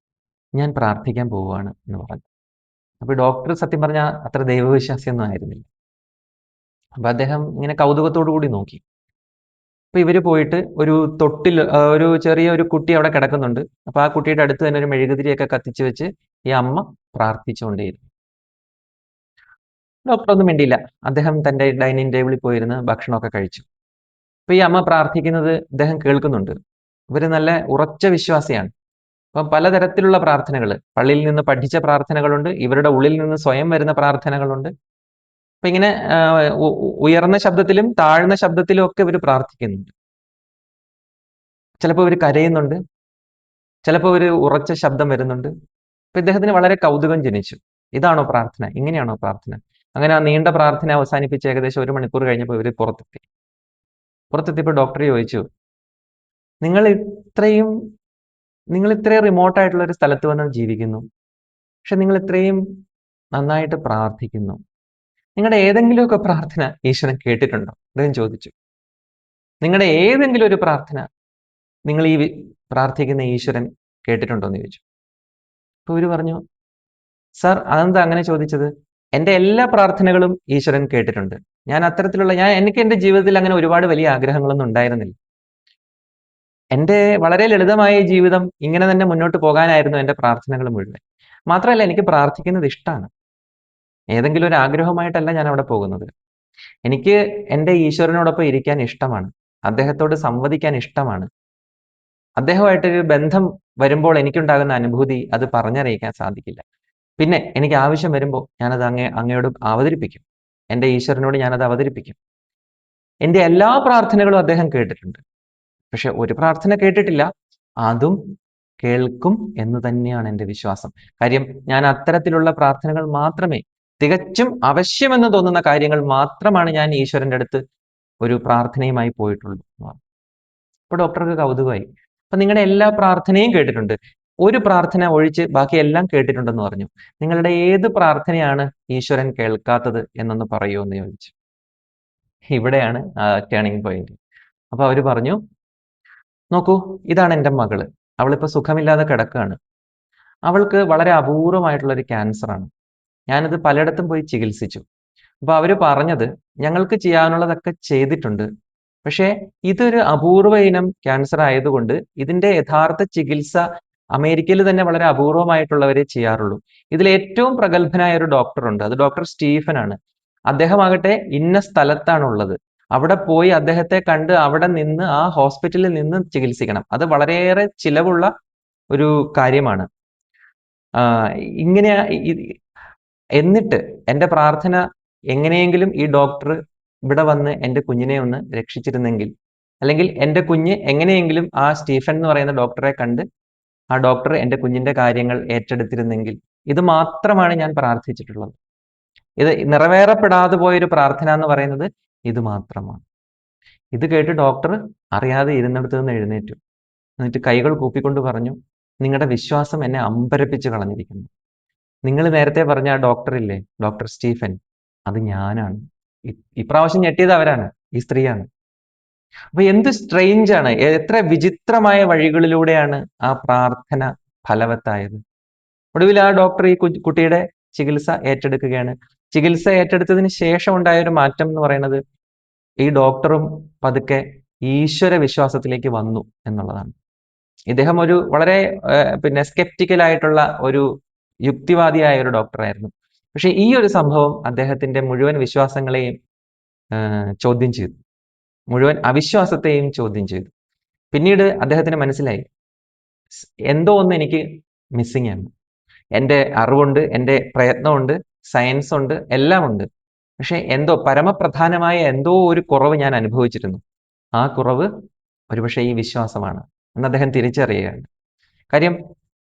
ഞാൻ പ്രാർത്ഥിക്കാൻ പോവുകയാണ് എന്ന് പറഞ്ഞു. അപ്പോൾ ഡോക്ടർ സത്യം പറഞ്ഞാൽ അത്ര ദൈവവിശ്വാസിയൊന്നും ആയിരുന്നില്ല. അപ്പൊ അദ്ദേഹം ഇങ്ങനെ കൗതുകത്തോടു കൂടി നോക്കി. അപ്പൊ ഇവര് പോയിട്ട് ഒരു തൊട്ടിൽ, ഒരു ചെറിയ ഒരു കുട്ടി അവിടെ കിടക്കുന്നുണ്ട്. അപ്പൊ ആ കുട്ടിയുടെ അടുത്ത് തന്നെ ഒരു മെഴുകുതിരിയൊക്കെ കത്തിച്ചു വെച്ച് ഈ അമ്മ പ്രാർത്ഥിച്ചുകൊണ്ടേയിരുന്നു. ഡോക്ടർ ഒന്നും മിണ്ടിയില്ല. അദ്ദേഹം തന്റെ ഡൈനിങ് ടേബിളിൽ പോയിരുന്ന് ഭക്ഷണമൊക്കെ കഴിച്ചു. അപ്പൊ ഈ അമ്മ പ്രാർത്ഥിക്കുന്നത് അദ്ദേഹം കേൾക്കുന്നുണ്ട്. ഇവര് നല്ല ഉറച്ച വിശ്വാസിയാണ്. അപ്പം പലതരത്തിലുള്ള പ്രാർത്ഥനകൾ, പള്ളിയിൽ നിന്ന് പഠിച്ച പ്രാർത്ഥനകളുണ്ട്, ഇവരുടെ ഉള്ളിൽ നിന്ന് സ്വയം വരുന്ന പ്രാർത്ഥനകളുണ്ട്. അപ്പൊ ഇങ്ങനെ ഉയർന്ന ശബ്ദത്തിലും താഴ്ന്ന ശബ്ദത്തിലും ഒക്കെ ഇവർ പ്രാർത്ഥിക്കുന്നുണ്ട്. ചിലപ്പോൾ ഇവർ കരയുന്നുണ്ട്, ചിലപ്പോൾ ഒരു ഉറച്ച ശബ്ദം വരുന്നുണ്ട്. അപ്പൊ ഇദ്ദേഹത്തിന് വളരെ കൗതുകം ജനിച്ചു. ഇതാണോ പ്രാർത്ഥന? ഇങ്ങനെയാണോ പ്രാർത്ഥന? അങ്ങനെ ആ നീണ്ട പ്രാർത്ഥന അവസാനിപ്പിച്ച് ഏകദേശം 1 മണിക്കൂർ കഴിഞ്ഞപ്പോൾ ഇവർ പുറത്തെത്തിയപ്പോൾ ഡോക്ടർ ചോദിച്ചു, നിങ്ങൾ ഇത്രയും റിമോട്ട് ആയിട്ടുള്ള ഒരു സ്ഥലത്ത് വന്ന് ജീവിക്കുന്നു, പക്ഷെ നിങ്ങൾ ഇത്രയും നന്നായിട്ട് പ്രാർത്ഥിക്കുന്നു, നിങ്ങളുടെ ഏതെങ്കിലുമൊക്കെ പ്രാർത്ഥന ഈശ്വരൻ കേട്ടിട്ടുണ്ടോ? അദ്ദേഹം ചോദിച്ചു. നിങ്ങളുടെ ഏതെങ്കിലും ഒരു പ്രാർത്ഥന നിങ്ങൾ ഈ പ്രാർത്ഥിക്കുന്ന ഈശ്വരൻ കേട്ടിട്ടുണ്ടോ എന്ന് ചോദിച്ചു. അപ്പൊ ഇവര് പറഞ്ഞു, സാർ അതെന്താ അങ്ങനെ ചോദിച്ചത്? എൻ്റെ എല്ലാ പ്രാർത്ഥനകളും ഈശ്വരൻ കേട്ടിട്ടുണ്ട്. എനിക്ക് എൻ്റെ ജീവിതത്തിൽ അങ്ങനെ ഒരുപാട് വലിയ ആഗ്രഹങ്ങളൊന്നും ഉണ്ടായിരുന്നില്ല. എൻ്റെ വളരെ ലളിതമായ ജീവിതം ഇങ്ങനെ തന്നെ മുന്നോട്ട് പോകാനായിരുന്നു എൻ്റെ പ്രാർത്ഥനകൾ മുഴുവൻ. മാത്രമല്ല, എനിക്ക് പ്രാർത്ഥിക്കുന്നത് ഇഷ്ടമാണ്. ഏതെങ്കിലും ഒരു ആഗ്രഹമായിട്ടല്ല ഞാൻ അവിടെ പോകുന്നത്. എനിക്ക് എൻ്റെ ഈശ്വരനോടൊപ്പം ഇരിക്കാൻ ഇഷ്ടമാണ്, അദ്ദേഹത്തോട് സംവദിക്കാൻ ഇഷ്ടമാണ്. അദ്ദേഹമായിട്ടൊരു ബന്ധം വരുമ്പോൾ എനിക്കുണ്ടാകുന്ന അനുഭൂതി അത് പറഞ്ഞറിയിക്കാൻ സാധിക്കില്ല. പിന്നെ എനിക്ക് ആവശ്യം വരുമ്പോൾ ഞാനത് അങ്ങയോട് അവതരിപ്പിക്കും. എൻ്റെ ഈശ്വരനോട് ഞാനത് അവതരിപ്പിക്കും. എൻ്റെ എല്ലാ പ്രാർത്ഥനകളും അദ്ദേഹം കേട്ടിട്ടുണ്ട്. പക്ഷെ ഒരു പ്രാർത്ഥന കേട്ടിട്ടില്ല, അതും കേൾക്കും എന്ന് തന്നെയാണ് എൻ്റെ വിശ്വാസം. കാര്യം ഞാൻ അത്തരത്തിലുള്ള പ്രാർത്ഥനകൾ മാത്രമേ, തികച്ചും ആവശ്യമെന്ന് തോന്നുന്ന കാര്യങ്ങൾ മാത്രമാണ് ഞാൻ ഈശ്വരൻ്റെ അടുത്ത് ഒരു പ്രാർത്ഥനയുമായി പോയിട്ടുള്ളൂ. അപ്പൊ ഡോക്ടർക്ക് കൗതുകമായി. അപ്പൊ നിങ്ങളുടെ എല്ലാ പ്രാർത്ഥനയും കേട്ടിട്ടുണ്ട്, ഒരു പ്രാർത്ഥന ഒഴിച്ച് ബാക്കി എല്ലാം കേട്ടിട്ടുണ്ടെന്ന് പറഞ്ഞു. നിങ്ങളുടെ ഏത് പ്രാർത്ഥനയാണ് ഈശ്വരൻ കേൾക്കാത്തത് എന്നൊന്ന് പറയുമോ എന്ന് ചോദിച്ചു. ഇവിടെയാണ് ടേണിംഗ് പോയിന്റ്. അപ്പൊ അവര് പറഞ്ഞു, നോക്കൂ, ഇതാണ് എൻ്റെ മകള്, അവളിപ്പോ സുഖമില്ലാതെ കിടക്കുകയാണ്. അവൾക്ക് വളരെ അപൂർവമായിട്ടുള്ള ഒരു ക്യാൻസറാണ്. ഞാനത് പലയിടത്തും പോയി ചികിത്സിച്ചു. അപ്പൊ അവര് പറഞ്ഞത്, ഞങ്ങൾക്ക് ചെയ്യാനുള്ളതൊക്കെ ചെയ്തിട്ടുണ്ട്, പക്ഷേ ഇതൊരു അപൂർവ ഇനം ക്യാൻസർ ആയതുകൊണ്ട് ഇതിന്റെ യഥാർത്ഥ ചികിത്സ അമേരിക്കയിൽ തന്നെ വളരെ അപൂർവമായിട്ടുള്ളവരെ ചെയ്യാറുള്ളൂ. ഇതിൽ ഏറ്റവും പ്രഗത്ഭനായ ഒരു ഡോക്ടറുണ്ട്, അത് ഡോക്ടർ സ്റ്റീഫൻ ആണ്. അദ്ദേഹമാകട്ടെ ഇന്ന സ്ഥലത്താണുള്ളത്. അവിടെ പോയി അദ്ദേഹത്തെ കണ്ട് അവിടെ നിന്ന് ആ ഹോസ്പിറ്റലിൽ നിന്ന് ചികിത്സിക്കണം. അത് വളരെയേറെ ചിലവുള്ള ഒരു കാര്യമാണ്. ഇങ്ങനെ എന്നിട്ട് എൻ്റെ പ്രാർത്ഥന എങ്ങനെയെങ്കിലും ഈ ഡോക്ടർ ഇവിടെ വന്ന് എൻ്റെ കുഞ്ഞിനെ ഒന്ന് രക്ഷിച്ചിരുന്നെങ്കിൽ, അല്ലെങ്കിൽ എൻ്റെ കുഞ്ഞ് എങ്ങനെയെങ്കിലും ആ സ്റ്റീഫൻ എന്ന് പറയുന്ന ഡോക്ടറെ കണ്ട് ആ ഡോക്ടർ എൻ്റെ കുഞ്ഞിന്റെ കാര്യങ്ങൾ ഏറ്റെടുത്തിരുന്നെങ്കിൽ, ഇത് മാത്രമാണ് ഞാൻ പ്രാർത്ഥിച്ചിട്ടുള്ളത്. ഇത് നിറവേറപ്പെടാതെ പോയൊരു പ്രാർത്ഥന എന്ന് പറയുന്നത് ഇത് മാത്രമാണ്. ഇത് കേട്ട് ഡോക്ടർ അറിയാതെ ഇരുന്നിടത്ത് നിന്ന് എഴുന്നേറ്റു. എന്നിട്ട് കൈകൾ കൂപ്പിക്കൊണ്ട് പറഞ്ഞു, നിങ്ങളുടെ വിശ്വാസം എന്നെ അമ്പരപ്പിച്ച് കളഞ്ഞിരിക്കുന്നു. നിങ്ങൾ നേരത്തെ പറഞ്ഞ ആ ഡോക്ടർ ഇല്ലേ, ഡോക്ടർ സ്റ്റീഫൻ, അത് ഞാനാണ്. ഇപ്രാവശ്യം ഞെട്ടിയത് അവരാണ്, ഈ സ്ത്രീയാണ്. അപ്പൊ എന്ത് സ്ട്രെയിഞ്ച് ആണ്, എത്ര വിചിത്രമായ വഴികളിലൂടെയാണ് ആ പ്രാർത്ഥന ഫലവത്തായത്. ഒടുവിൽ ആ ഡോക്ടർ ഈ കുട്ടിയുടെ ചികിത്സ ഏറ്റെടുക്കുകയാണ്. ചികിത്സ ഏറ്റെടുത്തതിന് ശേഷം ഉണ്ടായ ഒരു മാറ്റം എന്ന് പറയുന്നത്, ഈ ഡോക്ടറും പതുക്കെ ഈശ്വര വിശ്വാസത്തിലേക്ക് വന്നു എന്നുള്ളതാണ്. ഇദ്ദേഹം ഒരു വളരെ സ്കെപ്റ്റിക്കൽ ആയിട്ടുള്ള ഒരു യുക്തിവാദിയായ ഒരു ഡോക്ടറായിരുന്നു. പക്ഷെ ഈ ഒരു സംഭവം അദ്ദേഹത്തിന്റെ മുഴുവൻ വിശ്വാസങ്ങളെയും ചോദ്യം ചെയ്തു, മുഴുവൻ അവിശ്വാസത്തെയും ചോദ്യം ചെയ്തു. പിന്നീട് അദ്ദേഹത്തിന് മനസ്സിലായി, എന്തോ ഒന്ന് എനിക്ക് മിസ്സിംഗ് ആണ്. എൻ്റെ അറിവുണ്ട്, എൻ്റെ പ്രയത്നമുണ്ട്, സയൻസ് ഉണ്ട്, എല്ലാം ഉണ്ട്. പക്ഷെ എന്തോ പരമപ്രധാനമായ എന്തോ ഒരു കുറവ് ഞാൻ അനുഭവിച്ചിരുന്നു. ആ കുറവ് ഒരുപക്ഷെ ഈ വിശ്വാസമാണ് എന്ന് അദ്ദേഹം തിരിച്ചറിയുകയാണ്. കാര്യം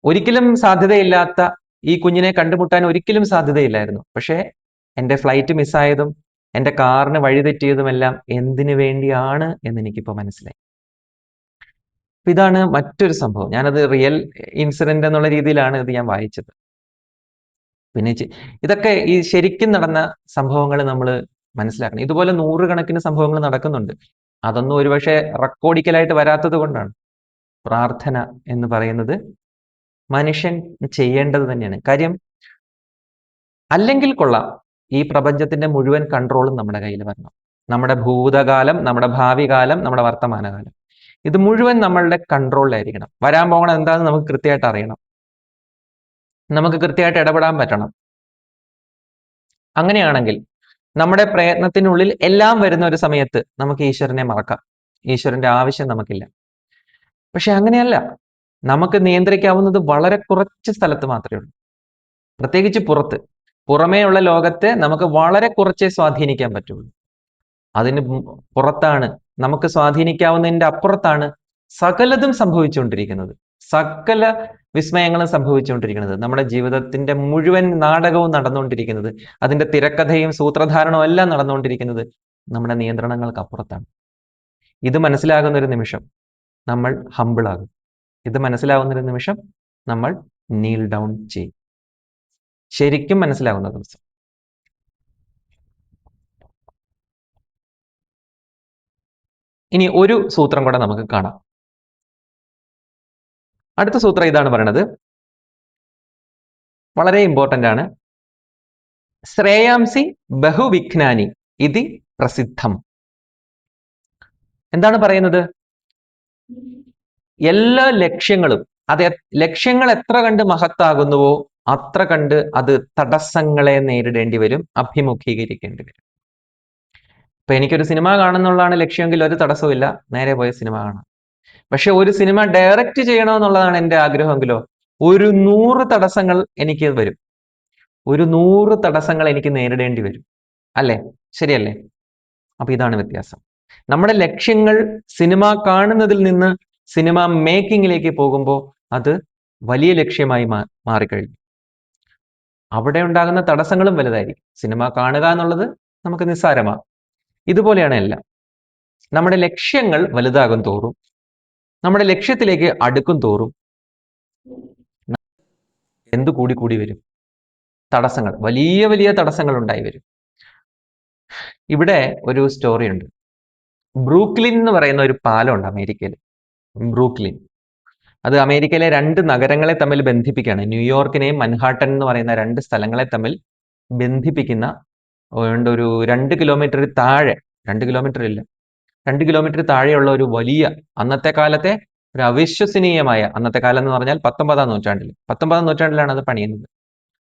ഒരിക്കലും സാധ്യതയില്ലാത്ത ഈ കുഞ്ഞിനെ കണ്ടുമുട്ടാൻ ഒരിക്കലും സാധ്യതയില്ലായിരുന്നു. പക്ഷേ എൻ്റെ ഫ്ലൈറ്റ് മിസ്സായതും എൻ്റെ കാറിന് വഴിതെറ്റിയതുമെല്ലാം എന്തിനു വേണ്ടിയാണ് എന്ന് എനിക്കിപ്പോൾ മനസ്സിലായി. ഇതാണ് മറ്റൊരു സംഭവം. ഞാനത് റിയൽ ഇൻസിഡന്റ് എന്നുള്ള രീതിയിലാണ് ഇത് ഞാൻ വായിച്ചത്. പിന്നെ ഇതൊക്കെ ഈ ശരിക്കും നടന്ന സംഭവങ്ങൾ നമ്മൾ മനസ്സിലാക്കണം. ഇതുപോലെ നൂറുകണക്കിന് സംഭവങ്ങൾ നടക്കുന്നുണ്ട്. അതൊന്നും ഒരുപക്ഷെ റെക്കോർഡിക്കലായിട്ട് വരാത്തത് കൊണ്ടാണ്. പ്രാർത്ഥന എന്ന് പറയുന്നത് മനുഷ്യൻ ചെയ്യേണ്ടത് തന്നെയാണ്. കാര്യം അല്ലെങ്കിൽ കൊള്ളാം ഈ പ്രപഞ്ചത്തിന്റെ മുഴുവൻ കൺട്രോളും നമ്മുടെ കയ്യിൽ വരണം. നമ്മുടെ ഭൂതകാലം, നമ്മുടെ ഭാവി കാലം, നമ്മുടെ വർത്തമാനകാലം, ഇത് മുഴുവൻ നമ്മളുടെ കൺട്രോളിലായിരിക്കണം. വരാൻ പോകണം എന്താണെന്ന് നമുക്ക് കൃത്യമായിട്ട് അറിയണം. നമുക്ക് കൃത്യമായിട്ട് ഇടപെടാൻ പറ്റണം. അങ്ങനെയാണെങ്കിൽ നമ്മുടെ പ്രയത്നത്തിനുള്ളിൽ എല്ലാം വരുന്ന ഒരു സമയത്ത് നമുക്ക് ഈശ്വരനെ മറക്കാം. ഈശ്വരന്റെ ആവശ്യം നമുക്കില്ല. പക്ഷെ അങ്ങനെയല്ല. നമുക്ക് നിയന്ത്രിക്കാവുന്നത് വളരെ കുറച്ച് സ്ഥലത്ത് മാത്രമേ ഉള്ളൂ. പ്രത്യേകിച്ച് പുറമേയുള്ള ലോകത്തെ നമുക്ക് വളരെ കുറച്ചേ സ്വാധീനിക്കാൻ പറ്റുള്ളൂ. അതിന് പുറത്താണ്, നമുക്ക് സ്വാധീനിക്കാവുന്നതിന്റെ അപ്പുറത്താണ് സകലതും സംഭവിച്ചുകൊണ്ടിരിക്കുന്നത്. സകല വിസ്മയങ്ങളും സംഭവിച്ചുകൊണ്ടിരിക്കുന്നത്. നമ്മുടെ ജീവിതത്തിന്റെ മുഴുവൻ നാടകവും നടന്നുകൊണ്ടിരിക്കുന്നത്, അതിന്റെ തിരക്കഥയും സൂത്രധാരണവും എല്ലാം നടന്നുകൊണ്ടിരിക്കുന്നത് നമ്മുടെ നിയന്ത്രണങ്ങൾക്ക് അപ്പുറത്താണ്. ഇത് മനസ്സിലാകുന്ന ഒരു നിമിഷം നമ്മൾ ഹംബിൾ ആകും. ഇത് മനസ്സിലാവുന്ന ഒരു നിമിഷം നമ്മൾ നീൽ ഡൗൺ ചെയ്യും. ശരിക്കും മനസ്സിലാവുന്ന ദിവസം. ഇനി ഒരു സൂത്രം കൂടെ നമുക്ക് കാണാം. അടുത്ത സൂത്രം ഇതാണ് പറയുന്നത്, വളരെ ഇമ്പോർട്ടന്റ് ആണ്. ശ്രേയാംസി ബഹുവിഘ്നാനി ഇതി പ്രസിദ്ധം. എന്താണ് പറയുന്നത്? എല്ലാ ലക്ഷ്യങ്ങളും, ലക്ഷ്യങ്ങൾ എത്ര കണ്ട് മഹത്താകുന്നുവോ അത്ര കണ്ട് അത് തടസ്സങ്ങളെ നേരിടേണ്ടി വരും, അഭിമുഖീകരിക്കേണ്ടി വരും. ഇപ്പൊ എനിക്കൊരു സിനിമ കാണുന്നുള്ളതാണ് ലക്ഷ്യമെങ്കിൽ ഒരു തടസ്സമില്ല, നേരെ പോയ സിനിമ കാണാം. പക്ഷെ ഒരു സിനിമ ഡയറക്റ്റ് ചെയ്യണമെന്നുള്ളതാണ് എൻ്റെ ആഗ്രഹമെങ്കിലോ 100 തടസ്സങ്ങൾ എനിക്ക് വരും. 100 തടസ്സങ്ങൾ എനിക്ക് നേരിടേണ്ടി വരും. അല്ലേ? ശരിയല്ലേ? അപ്പൊ ഇതാണ് വ്യത്യാസം. നമ്മുടെ ലക്ഷ്യങ്ങൾ സിനിമ കാണുന്നതിൽ നിന്ന് സിനിമ മേക്കിങ്ങിലേക്ക് പോകുമ്പോൾ അത് വലിയ ലക്ഷ്യമായി മാറിക്കഴിഞ്ഞു. അവിടെ ഉണ്ടാകുന്ന തടസ്സങ്ങളും വലുതായിരിക്കും. സിനിമ കാണുക എന്നുള്ളത് നമുക്ക് നിസ്സാരമാണ്. ഇതുപോലെയാണ് എല്ലാം. നമ്മുടെ ലക്ഷ്യങ്ങൾ വലുതാകും തോറും, നമ്മുടെ ലക്ഷ്യത്തിലേക്ക് അടുക്കും തോറും എന്ത് കൂടി വരും? തടസ്സങ്ങൾ, വലിയ വലിയ തടസ്സങ്ങൾ ഉണ്ടായി വരും. ഇവിടെ ഒരു സ്റ്റോറി ഉണ്ട്. ബ്രൂക്ലിൻ എന്ന് പറയുന്ന ഒരു പാലമുണ്ട് അമേരിക്കയിൽ. ബ്രൂക്ലിൻ, അത് അമേരിക്കയിലെ 2 നഗരങ്ങളെ തമ്മിൽ ബന്ധിപ്പിക്കുകയാണ്. ന്യൂയോർക്കിനെയും മൻഹാട്ടൻ എന്ന് പറയുന്ന 2 സ്ഥലങ്ങളെ തമ്മിൽ ബന്ധിപ്പിക്കുന്ന ഒരു 2 കിലോമീറ്റർ താഴെ, 2 കിലോമീറ്റർ ഇല്ല, 2 കിലോമീറ്റർ താഴെയുള്ള ഒരു വലിയ, അന്നത്തെ കാലത്തെ ഒരു അവിശ്വസനീയമായ, അന്നത്തെ കാലം എന്ന് പറഞ്ഞാൽ 19ാം നൂറ്റാണ്ടിലാണ് അത് പണിയുന്നത്.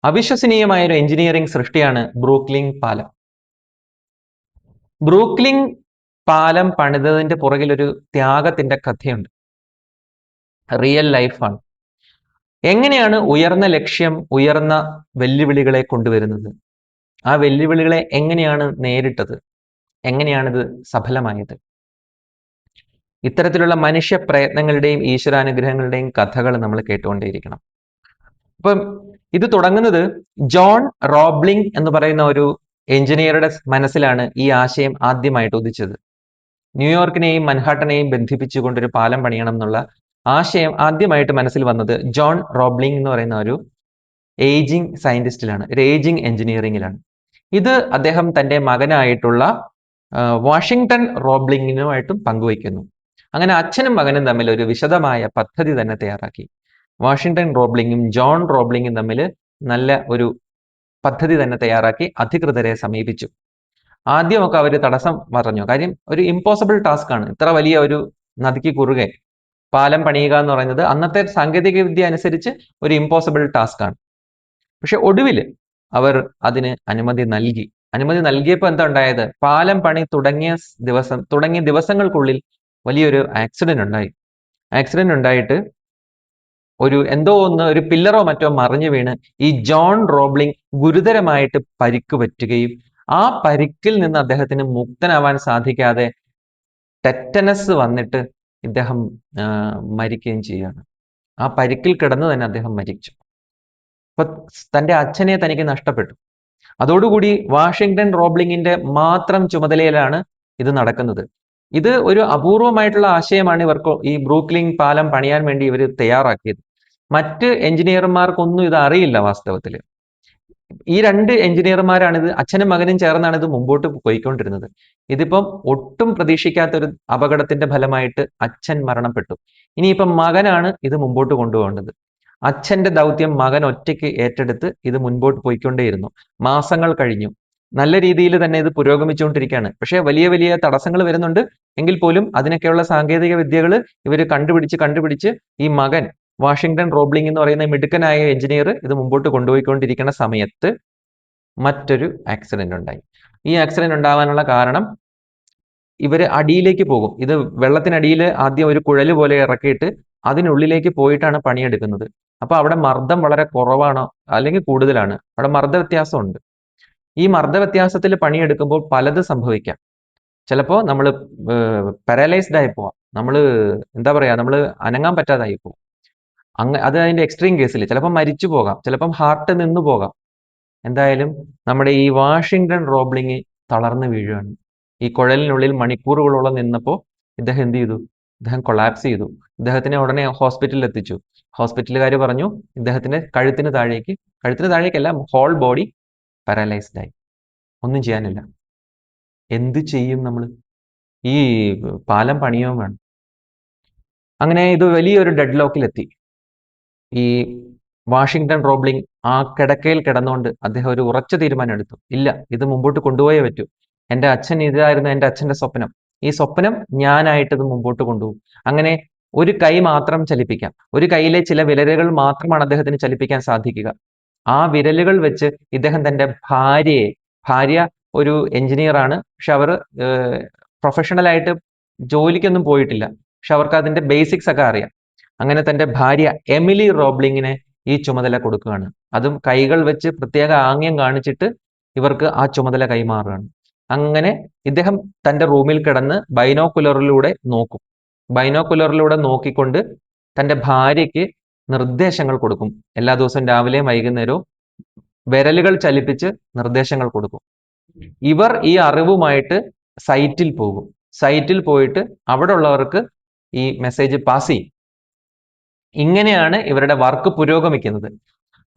അവിശ്വസനീയമായ ഒരു എഞ്ചിനീയറിംഗ് സൃഷ്ടിയാണ് ബ്രൂക്ലിൻ പാലം. ബ്രൂക്ലിൻ പാലം പണിതതിന്റെ പുറകിൽ ഒരു ത്യാഗത്തിന്റെ കഥയുണ്ട്. റിയൽ ലൈഫാണ്. എങ്ങനെയാണ് ഉയർന്ന ലക്ഷ്യം ഉയർന്ന വെല്ലുവിളികളെ കൊണ്ടുവരുന്നത്? ആ വെല്ലുവിളികളെ എങ്ങനെയാണ് നേരിട്ടത്? എങ്ങനെയാണിത് സഫലമായത്? ഇത്തരത്തിലുള്ള മനുഷ്യ പ്രയത്നങ്ങളുടെയും ഈശ്വരാനുഗ്രഹങ്ങളുടെയും കഥകൾ നമ്മൾ കേട്ടുകൊണ്ടേയിരിക്കണം. അപ്പം ഇത് തുടങ്ങുന്നത് ജോൺ റോബ്ലിംഗ് എന്ന് പറയുന്ന ഒരു എഞ്ചിനീയറുടെ മനസ്സിലാണ് ഈ ആശയം ആദ്യമായിട്ട് ഉദിച്ചത്. ന്യൂയോർക്കിനെയും മൻഹാട്ടനെയും ബന്ധിപ്പിച്ചുകൊണ്ടൊരു പാലം പണിയണം എന്നുള്ള ആശയം ആദ്യമായിട്ട് മനസ്സിൽ വന്നത് ജോൺ റോബ്ലിംഗ് എന്ന് പറയുന്ന ഒരു ഏജിങ് സയന്റിസ്റ്റിലാണ്, ഒരു ഏജിങ് എഞ്ചിനീയറിംഗിലാണ്. ഇത് അദ്ദേഹം തൻ്റെ മകനായിട്ടുള്ള വാഷിംഗ്ടൺ റോബ്ലിംഗിനുമായിട്ടും പങ്കുവയ്ക്കുന്നു. അങ്ങനെ അച്ഛനും മകനും തമ്മിൽ ഒരു വിശദമായ പദ്ധതി തന്നെ തയ്യാറാക്കി. വാഷിംഗ്ടൺ റോബ്ലിംഗും ജോൺ റോബ്ലിംഗും തമ്മിൽ നല്ല ഒരു പദ്ധതി തന്നെ തയ്യാറാക്കി അധികൃതരെ സമീപിച്ചു. ആദ്യമൊക്കെ അവർ തടസ്സം പറഞ്ഞു. കാര്യം ഒരു ഇമ്പോസിബിൾ ടാസ്ക് ആണ്. ഇത്ര വലിയ ഒരു നദിക്ക് കുറുകെ പാലം പണിയുക എന്ന് പറയുന്നത് അന്നത്തെ സാങ്കേതിക വിദ്യ അനുസരിച്ച് ഒരു ഇമ്പോസിബിൾ ടാസ്ക് ആണ്. പക്ഷെ ഒടുവിൽ അവർ അതിന് അനുമതി നൽകി. അനുമതി നൽകിയപ്പോൾ എന്താ ഉണ്ടായത്? പാലം പണി തുടങ്ങിയ ദിവസങ്ങൾക്കുള്ളിൽ വലിയൊരു ആക്സിഡന്റ് ഉണ്ടായി. ആക്സിഡന്റ് ഉണ്ടായിട്ട് ഒരു പില്ലറോ മറ്റോ മറിഞ്ഞു വീണ് ഈ ജോൺ റോബ്ലിംഗ് ഗുരുതരമായിട്ട് പരിക്ക് പറ്റുകയും ആ പരിക്കിൽ നിന്ന് അദ്ദേഹത്തിന് മുക്തനാവാൻ സാധിക്കാതെ ടെറ്റനസ് വന്നിട്ട് ഇദ്ദേഹം മരിക്കുകയും ചെയ്യുകയാണ്. ആ പരിക്കിൽ കിടന്ന് തന്നെ അദ്ദേഹം മരിച്ചു. അപ്പൊ തന്റെ അച്ഛനെ തനിക്ക് നഷ്ടപ്പെട്ടു. അതോടുകൂടി വാഷിംഗ്ടൺ റോബ്ലിങ്ങിന്റെ മാത്രം ചുമതലയിലാണ് ഇത് നടക്കുന്നത്. ഇത് ഒരു അപൂർവമായിട്ടുള്ള ആശയമാണ് ഇവർക്ക് ഈ ബ്രൂക്ലിൻ പാലം പണിയാൻ വേണ്ടി ഇവർ തയ്യാറാക്കിയത്. മറ്റ് എഞ്ചിനീയർമാർക്കൊന്നും ഇത് അറിയില്ല വാസ്തവത്തിൽ. ഈ രണ്ട് എഞ്ചിനീയർമാരാണ് ഇത്, അച്ഛനും മകനും ചേർന്നാണ് ഇത് മുമ്പോട്ട് പോയിക്കൊണ്ടിരുന്നത്. ഇതിപ്പം ഒട്ടും പ്രതീക്ഷിക്കാത്ത ഒരു അപകടത്തിന്റെ ഫലമായിട്ട് അച്ഛൻ മരണപ്പെട്ടു. ഇനിയിപ്പം മകനാണ് ഇത് മുമ്പോട്ട് കൊണ്ടുപോകേണ്ടത്. അച്ഛന്റെ ദൗത്യം മകൻ ഒറ്റയ്ക്ക് ഏറ്റെടുത്ത് ഇത് മുൻപോട്ട് പോയിക്കൊണ്ടേയിരുന്നു. മാസങ്ങൾ കഴിഞ്ഞു. നല്ല രീതിയിൽ തന്നെ ഇത് പുരോഗമിച്ചുകൊണ്ടിരിക്കുകയാണ്. പക്ഷേ വലിയ വലിയ തടസ്സങ്ങൾ വരുന്നുണ്ട്. എങ്കിൽ പോലും അതിനൊക്കെയുള്ള സാങ്കേതിക വിദ്യകൾ ഇവർ കണ്ടുപിടിച്ച് ഈ മകൻ വാഷിംഗ്ടൺ റോബ്ലിംഗ് എന്ന് പറയുന്ന മിടുക്കനായ എഞ്ചിനീയർ ഇത് മുമ്പോട്ട് കൊണ്ടുപോയിക്കൊണ്ടിരിക്കുന്ന സമയത്ത് മറ്റൊരു ആക്സിഡന്റ് ഉണ്ടായി. ഈ ആക്സിഡന്റ് ഉണ്ടാവാനുള്ള കാരണം ഇവര് അടിയിലേക്ക് പോകും. ഇത് വെള്ളത്തിനടിയിൽ ആദ്യം ഒരു കുഴല് പോലെ ഇറക്കിയിട്ട് അതിനുള്ളിലേക്ക് പോയിട്ടാണ് പണിയെടുക്കുന്നത്. അപ്പൊ അവിടെ മർദ്ദം വളരെ കുറവാണോ അല്ലെങ്കിൽ കൂടുതലാണ്, അവിടെ മർദ്ദ വ്യത്യാസമുണ്ട്. ഈ മർദ്ദ വ്യത്യാസത്തിൽ പണിയെടുക്കുമ്പോൾ പലത് സംഭവിക്കാം. ചിലപ്പോൾ നമ്മൾ പാരലൈസ്ഡ് ആയി പോവാം, നമ്മൾ എന്താ പറയാ, നമ്മൾ അനങ്ങാൻ പറ്റാതായി പോകും. അത് അതിന്റെ എക്സ്ട്രീം കേസിൽ ചിലപ്പോൾ മരിച്ചു പോകാം, ചിലപ്പം ഹാർട്ട് നിന്നു പോകാം. എന്തായാലും നമ്മുടെ ഈ വാഷിംഗ്ടൺ റോബ്ലിംഗ് തളർന്നു വീഴുകയാണ്. ഈ കുഴലിനുള്ളിൽ മണിക്കൂറുകളോളം നിന്നപ്പോൾ ഇദ്ദേഹം എന്ത് ചെയ്തു? ഇദ്ദേഹം കൊളാപ്സ് ചെയ്തു. ഇദ്ദേഹത്തിനെ ഉടനെ ഹോസ്പിറ്റലിൽ എത്തിച്ചു. ഹോസ്പിറ്റലുകാർ പറഞ്ഞു ഇദ്ദേഹത്തിന്റെ കഴുത്തിന് താഴേക്കല്ല, ഹോൾ ബോഡി പാരലൈസ്ഡ് ആയി, ഒന്നും ചെയ്യാനില്ല. എന്ത് ചെയ്യും നമ്മൾ? ഈ പാലം പണിയോ വേണം. അങ്ങനെ ഇത് വലിയൊരു ഡെഡ് ലോക്കിലെത്തി. ഈ വാഷിംഗ്ടൺ റോബ്ലിംഗ് ആ കിടക്കയിൽ കിടന്നുകൊണ്ട് അദ്ദേഹം ഒരു ഉറച്ച തീരുമാനം എടുത്തു. ഇല്ല, ഇത് മുമ്പോട്ട് കൊണ്ടുപോയേ പറ്റൂ. എൻ്റെ അച്ഛൻ ഇതായിരുന്നു എൻ്റെ അച്ഛൻ്റെ സ്വപ്നം. ഈ സ്വപ്നം ഞാനായിട്ട് ഇത് മുമ്പോട്ട് കൊണ്ടുപോകും. അങ്ങനെ ഒരു കൈ മാത്രം ചലിപ്പിക്കാം. ഒരു കൈയിലെ ചില വിരലുകൾ മാത്രമാണ് അദ്ദേഹത്തിന് ചലിപ്പിക്കാൻ സാധിക്കുക. ആ വിരലുകൾ വെച്ച് ഇദ്ദേഹം തൻ്റെ ഭാര്യ ഒരു എഞ്ചിനീയർ ആണ്, പക്ഷെ അവർ പ്രൊഫഷണലായിട്ട് ജോലിക്കൊന്നും പോയിട്ടില്ല. പക്ഷെ അവർക്ക് അതിന്റെ ബേസിക്സ് ഒക്കെ അറിയാം. അങ്ങനെ തന്റെ ഭാര്യ എമിലി റോബ്ലിങ്ങിനെ ഈ ചുമതല കൊടുക്കുകയാണ്. അതും കൈകൾ വെച്ച് പ്രത്യേക ആംഗ്യം കാണിച്ചിട്ട് ഇവർക്ക് ആ ചുമതല കൈമാറുകയാണ്. അങ്ങനെ ഇദ്ദേഹം തന്റെ റൂമിൽ കിടന്ന് ബൈനോക്കുലറിലൂടെ നോക്കും. ബൈനോക്കുലറിലൂടെ നോക്കിക്കൊണ്ട് തന്റെ ഭാര്യയ്ക്ക് നിർദ്ദേശങ്ങൾ കൊടുക്കും. എല്ലാ ദിവസവും രാവിലെയും വൈകുന്നേരവും വിരലുകൾ ചലിപ്പിച്ച് നിർദ്ദേശങ്ങൾ കൊടുക്കും. ഇവർ ഈ അറിവുമായിട്ട് സൈറ്റിൽ പോകും. സൈറ്റിൽ പോയിട്ട് അവിടെ ഉള്ളവർക്ക് ഈ മെസ്സേജ് പാസ് ചെയ്യും. ഇങ്ങനെയാണ് ഇവരുടെ വർക്ക് പുരോഗമിക്കുന്നത്.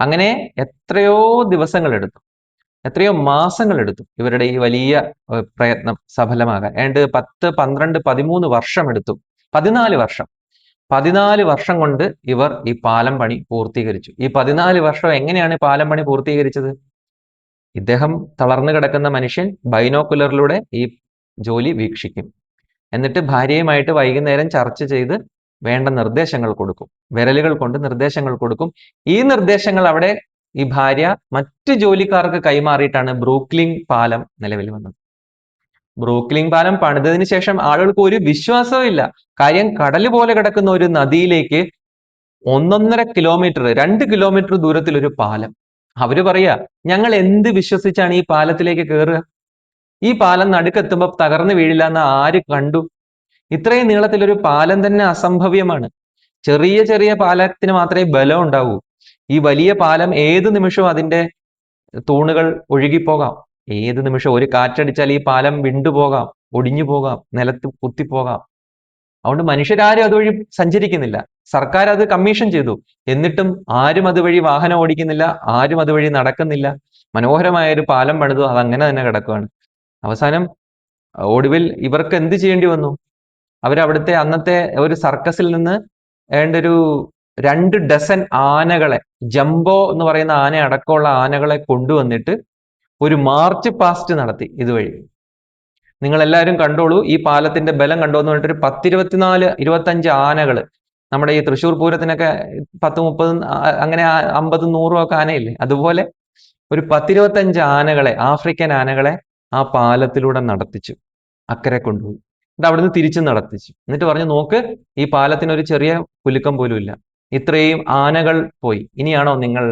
അങ്ങനെ എത്രയോ ദിവസങ്ങൾ എടുത്തു, എത്രയോ മാസങ്ങൾ എടുത്തു ഇവരുടെ ഈ വലിയ പ്രയത്നം സഫലമാകാൻ. ഏണ്ട് 10, 12, 13 വർഷം എടുത്തു. 14 വർഷം കൊണ്ട് ഇവർ ഈ പാലം പണി പൂർത്തീകരിച്ചു. ഈ 14 വർഷം എങ്ങനെയാണ് പാലം പണി പൂർത്തീകരിച്ചത്? ഇദ്ദേഹം തളർന്നു കിടക്കുന്ന മനുഷ്യൻ ബൈനോക്കുലറിലൂടെ ഈ ജോലി വീക്ഷിക്കും. എന്നിട്ട് ഭാര്യയുമായിട്ട് വൈകുന്നേരം ചർച്ച ചെയ്ത് വേണ്ട നിർദ്ദേശങ്ങൾ കൊടുക്കും. വിരലുകൾ കൊണ്ട് നിർദ്ദേശങ്ങൾ കൊടുക്കും. ഈ നിർദ്ദേശങ്ങൾ അവിടെ ഈ ഭാര്യ മറ്റു ജോലിക്കാർക്ക് കൈമാറിയിട്ടാണ് ബ്രൂക്ലിൻ പാലം നിലവിൽ വന്നത്. ബ്രൂക്ലിൻ പാലം പണിതതിന് ശേഷം ആളുകൾക്ക് ഒരു വിശ്വാസവും ഇല്ല. കാര്യം കടല് പോലെ കിടക്കുന്ന ഒരു നദിയിലേക്ക് 1.5 കിലോമീറ്റർ 2 കിലോമീറ്റർ ദൂരത്തിൽ ഒരു പാലം. അവര് പറയാ, ഞങ്ങൾ എന്ത് വിശ്വസിച്ചാണ് ഈ പാലത്തിലേക്ക് കയറുക? ഈ പാലം നടുക്കെത്തുമ്പോൾ തകർന്നു വീഴില്ല എന്ന് ആര് കണ്ടു? ഇത്രയും നീളത്തിലൊരു പാലം തന്നെ അസംഭവ്യമാണ്. ചെറിയ ചെറിയ പാലത്തിന് മാത്രമേ ബലം ഉണ്ടാവൂ. ഈ വലിയ പാലം ഏത് നിമിഷവും അതിന്റെ തൂണുകൾ ഒഴുകിപ്പോകാം. ഏത് നിമിഷം ഒരു കാറ്റടിച്ചാൽ ഈ പാലം വിണ്ടുപോകാം, ഒടിഞ്ഞു പോകാം, നിലത്ത് കുത്തിപ്പോകാം. അതുകൊണ്ട് മനുഷ്യരാരും അതുവഴി സഞ്ചരിക്കുന്നില്ല. സർക്കാർ അത് കമ്മീഷൻ ചെയ്തു. എന്നിട്ടും ആരും അതുവഴി വാഹനം ഓടിക്കുന്നില്ല, ആരും അതുവഴി നടക്കുന്നില്ല. മനോഹരമായ ഒരു പാലം പണിതു, അതങ്ങനെ തന്നെ കിടക്കുകയാണ്. അവസാനം ഒടുവിൽ ഇവർക്ക് എന്ത് ചെയ്യേണ്ടി വന്നു? അവരവിടുത്തെ അന്നത്തെ ഒരു സർക്കസിൽ നിന്ന് ഒരു 2 ഡസൻ ആനകളെ, ജംബോ എന്ന് പറയുന്ന ആന അടക്കമുള്ള ആനകളെ കൊണ്ടുവന്നിട്ട് ഒരു മാർച്ച് പാസ്റ്റ് നടത്തി ഇതുവഴി. നിങ്ങൾ എല്ലാവരും കണ്ടോളൂ, ഈ പാലത്തിന്റെ ബലം കണ്ടോ എന്ന് പറഞ്ഞിട്ട് ഒരു 10, 24, 25 ആനകൾ. നമ്മുടെ ഈ തൃശ്ശൂർ പൂരത്തിനൊക്കെ 10, 30 അങ്ങനെ 50, 100 ഒക്കെ ആനയില്ലേ, അതുപോലെ ഒരു 10, 25 ആനകളെ, ആഫ്രിക്കൻ ആനകളെ ആ പാലത്തിലൂടെ നടത്തിച്ചു, അക്കരെ കൊണ്ടുപോയി. എന്നിട്ട് അവിടുന്ന് തിരിച്ചു നടത്തിച്ചു. എന്നിട്ട് പറഞ്ഞു, നോക്ക്, ഈ പാലത്തിന് ഒരു ചെറിയ കുലുക്കം പോലും ഇല്ല, ഇത്രയും ആനകൾ പോയി, ഇനിയാണോ നിങ്ങൾ?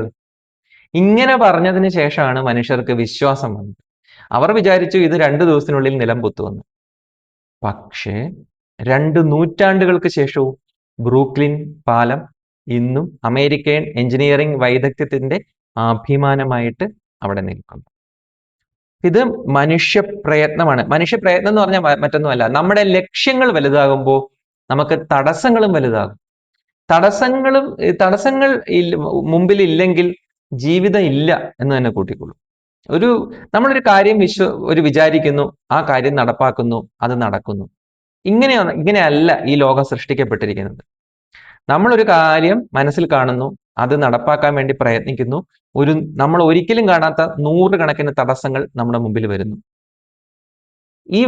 ഇങ്ങനെ പറഞ്ഞതിന് ശേഷമാണ് മനുഷ്യർക്ക് വിശ്വാസം വന്നത്. അവർ വിചാരിച്ചു ഇത് 2 ദിവസത്തിനുള്ളിൽ നിലം പൊത്തുവന്നു. പക്ഷേ 2 നൂറ്റാണ്ടുകൾക്ക് ശേഷവും ബ്രൂക്ലിൻ പാലം ഇന്നും അമേരിക്കൻ എഞ്ചിനീയറിംഗ് വൈദഗ്ധ്യത്തിന്റെ അഭിമാനമായിട്ട് അവിടെ നിൽക്കുന്നു. ഇത് മനുഷ്യ പ്രയത്നമാണ്. മനുഷ്യ പ്രയത്നം എന്ന് പറഞ്ഞാൽ മറ്റൊന്നുമല്ല, നമ്മുടെ ലക്ഷ്യങ്ങൾ വലുതാകുമ്പോൾ നമുക്ക് തടസ്സങ്ങളും വലുതാകും. തടസ്സങ്ങൾ മുമ്പിൽ ഇല്ലെങ്കിൽ ജീവിതം ഇല്ല എന്ന് തന്നെ കൂട്ടിക്കൊള്ളു. നമ്മളൊരു കാര്യം വിചാരിക്കുന്നു, ആ കാര്യം നടപ്പാക്കുന്നു, അത് നടക്കുന്നു. ഇങ്ങനെയല്ല ഈ ലോകം സൃഷ്ടിക്കപ്പെട്ടിരിക്കുന്നത്. നമ്മളൊരു കാര്യം മനസ്സിൽ കാണുന്നു, അത് നടപ്പാക്കാൻ വേണ്ടി പ്രയത്നിക്കുന്നു. നമ്മൾ ഒരിക്കലും കാണാത്ത 100 കണക്കിന് തടസ്സങ്ങൾ നമ്മുടെ മുമ്പിൽ വരുന്നു. ഈ